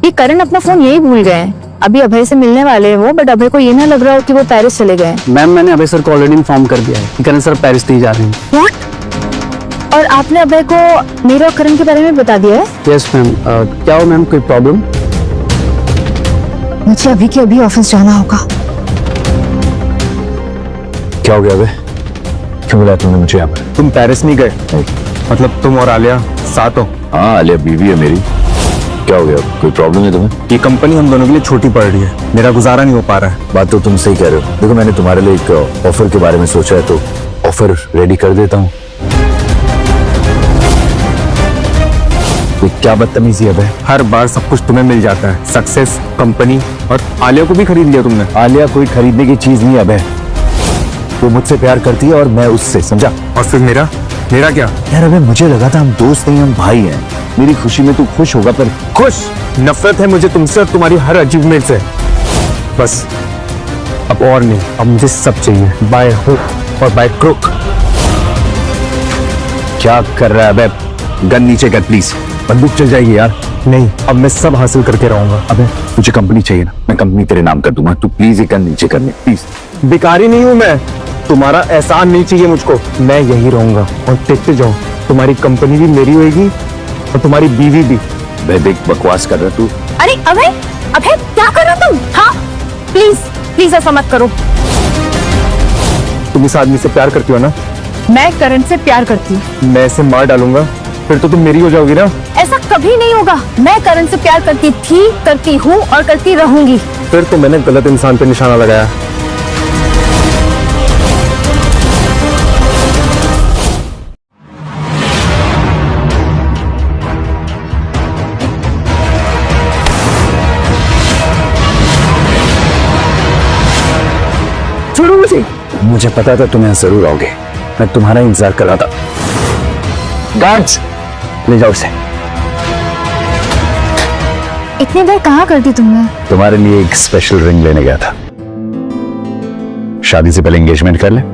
ये करण अपना फोन यही भूल गए हैं। अभी अभय से मिलने वाले हैं वो, बट अभय को ये ना लग रहा हो कि वो पेरिस चले गए। मैम मैंने अभय सर को ऑलरेडी इन्फॉर्म कर दिया है कि करण सर पेरिस नहीं जा रहे हैं। What? और आपने अभय को मेरे और करण के बारे में बता दिया है? Yes ma'am. क्या हो मैम, कोई प्रॉब्लम? मुझे अभी के अभी ऑफिस जाना होगा। क्या हो गया अभय? क्यों बुलाया तुमने मुझे यहाँ पर? तुम पेरिस नहीं गए? मतलब तुम और आलिया साथ हो? हाँ, आलिया बीवी है मेरी। क्या हो गया? कोई प्रॉब्लम है तुम्हें? ये कंपनी हम दोनों के लिए छोटी पड़ रही है, मेरा गुजारा नहीं हो पा रहा है। बात तो तुम सही कह रहे हो। देखो, मैंने तुम्हारे लिए एक ऑफर के बारे में सोचा है, तो ऑफर रेडी कर देता हूँ। क्या बदतमीजी है? हर बार सब कुछ तुम्हें मिल जाता है, सक्सेस, कंपनी, और आलिया को भी खरीद लिया तुमने। आलिया कोई खरीदने की चीज नहीं है। वो मुझसे प्यार करती है और मैं उससे, समझा? और फिर मेरा क्या? यार अबे, मुझे लगा था हम दोस्त नहीं, हम भाई हैं। मेरी खुशी में तू खुश होगा, पर खुश? नफरत है मुझे तुमसे और तुम्हारी हर अचीवमेंट से। बस अब और नहीं, अब मुझे सब चाहिए, बाय हुक और बाय क्रुक। क्या कर रहा है अबे? गन नीचे कर प्लीज, बंदूक चल जाएगी यार। नहीं, अब मैं सब हासिल करके रहूंगा। अबे मुझे कंपनी चाहिए ना, मैं कंपनी तेरे नाम कर दूंगा। तू प्लीज ये गन नीचे कर ले प्लीज। भिखारी नहीं हूं मैं, तुम्हारा एहसान नहीं चाहिए मुझको। मैं यही रहूंगा और देखते जाओ, तुम्हारी कंपनी भी मेरी होगी और तुम्हारी बीवी भी। देख, बकवास कर रहा तू। अरे अभय, अभय क्या कर रहे हो तुम? हाँ, प्लीज ऐसा मत करो। तुम इस आदमी से प्यार करती हो ना? मैं करण से प्यार करती हूँ। मैं इसे मार डालूंगा, फिर तो तुम मेरी हो जाओगी ना? ऐसा कभी नहीं होगा। मैं करण से प्यार करती थी, करती हूँ और करती रहूंगी। फिर तो मैंने गलत इंसान पे निशाना लगाया। छोड़ो मुझे पता था तुम यहाँ जरूर आओगे। मैं तुम्हारा इंतजार कर रहा था। गार्ड्स, ले जाओ इसे। इतनी देर कहाँ करती तुमने? तुम्हारे लिए एक स्पेशल रिंग लेने गया था। शादी से पहले एंगेजमेंट कर ले।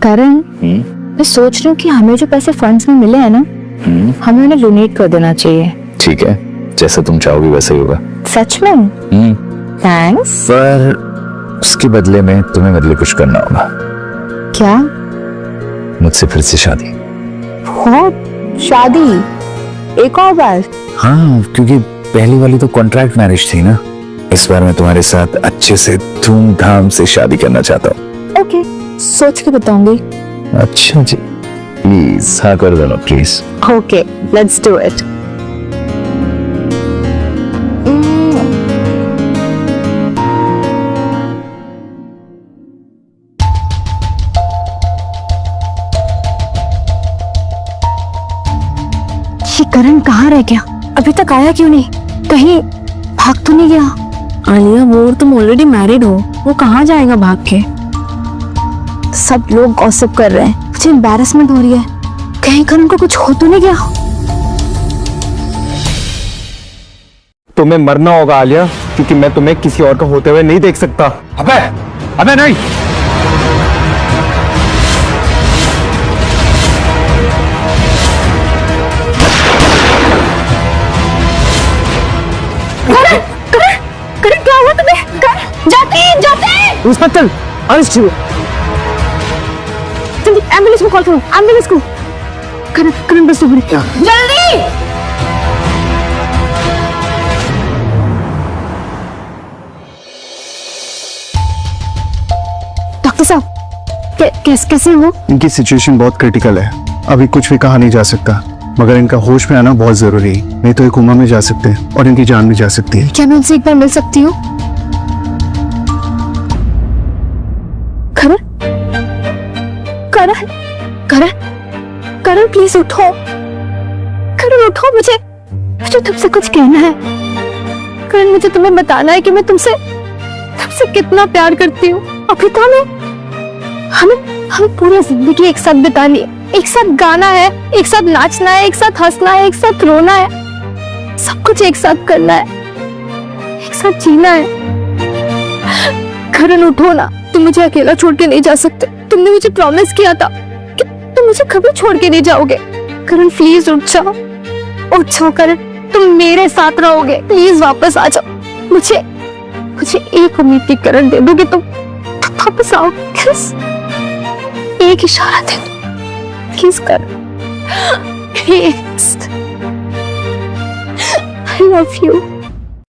करण, मैं सोच रही हूँ कि हमें जो पैसे फंड्स में मिले हैं ना, हमें उन्हें डोनेट कर देना चाहिए। ठीक है, जैसा तुम चाहोगी वैसा ही होगा। सच में? थैंक्स। पर उसके बदले में तुम्हें मेरे लिए कुछ करना होगा। क्या? मुझसे फिर से शादी। शादी? एक और बार? हाँ, क्योंकि पहली वाली तो कॉन्ट्रैक्ट मैरिज थी ना। इस बार मैं तुम्हारे साथ अच्छे से धूमधाम से शादी करना चाहता हूँ। ओके, सोच के बताऊंगी। अच्छा जी, प्लीज हाँ कर देना please. Okay, let's do it. ये करण कहाँ रह गया? अभी तक आया क्यों नहीं? कहीं भाग तो नहीं गया? आलिया, वो तुम ऑलरेडी मैरिड हो, वो कहाँ जाएगा भाग के? सब लोग गॉसिप कर रहे हैं, मुझे एम्बैरेसमेंट हो रही है। कहीं करण को कुछ हो तो नहीं गया? तुम्हें मरना होगा आलिया, क्योंकि मैं तुम्हें किसी और का होते हुए नहीं देख सकता। अबे अबे नहीं। करण क्या हुआ तुम्हें? जाते उस पर चल, जल्दी एम्बुलेंस को कॉल करो, एम्बुलेंस को। करण बस उभरी जल्दी। डॉक्टर साहब कैसे हो? इनकी सिचुएशन बहुत क्रिटिकल है, अभी कुछ भी कहा नहीं जा सकता, मगर इनका होश में आना बहुत जरूरी है, नहीं तो ये कोमा में जा सकते हैं और इनकी जान भी जा सकती है। क्या मैं उनसे एक बार मिल सकती हूँ? करण प्लीज उठो। करण उठो, मुझे तुमसे कुछ कहना है। करण मुझे तुम्हें बताना है कि मैं तुमसे कितना प्यार करती हूँ। अभी तो हमें पूरी जिंदगी एक साथ बितानी है, एक साथ गाना है, एक साथ नाचना है, एक साथ हंसना है, एक साथ रोना है, सब कुछ एक साथ करना है, एक साथ जीना है। करण उठो ना, तुम मुझे अकेला छोड़ के नहीं जा सकते। तुमने मुझे प्रॉमिस किया था कि तुम मुझे कभी छोड़ के नहीं जाओगे। करण प्लीज उठ जाओ करण, तुम मेरे साथ रहोगे। प्लीज वापस आ जाओ। मुझे एक उम्मीद की करण दे दो कि तुम वापस आओ। एक इशारा दे दो please Karan, please. I love you.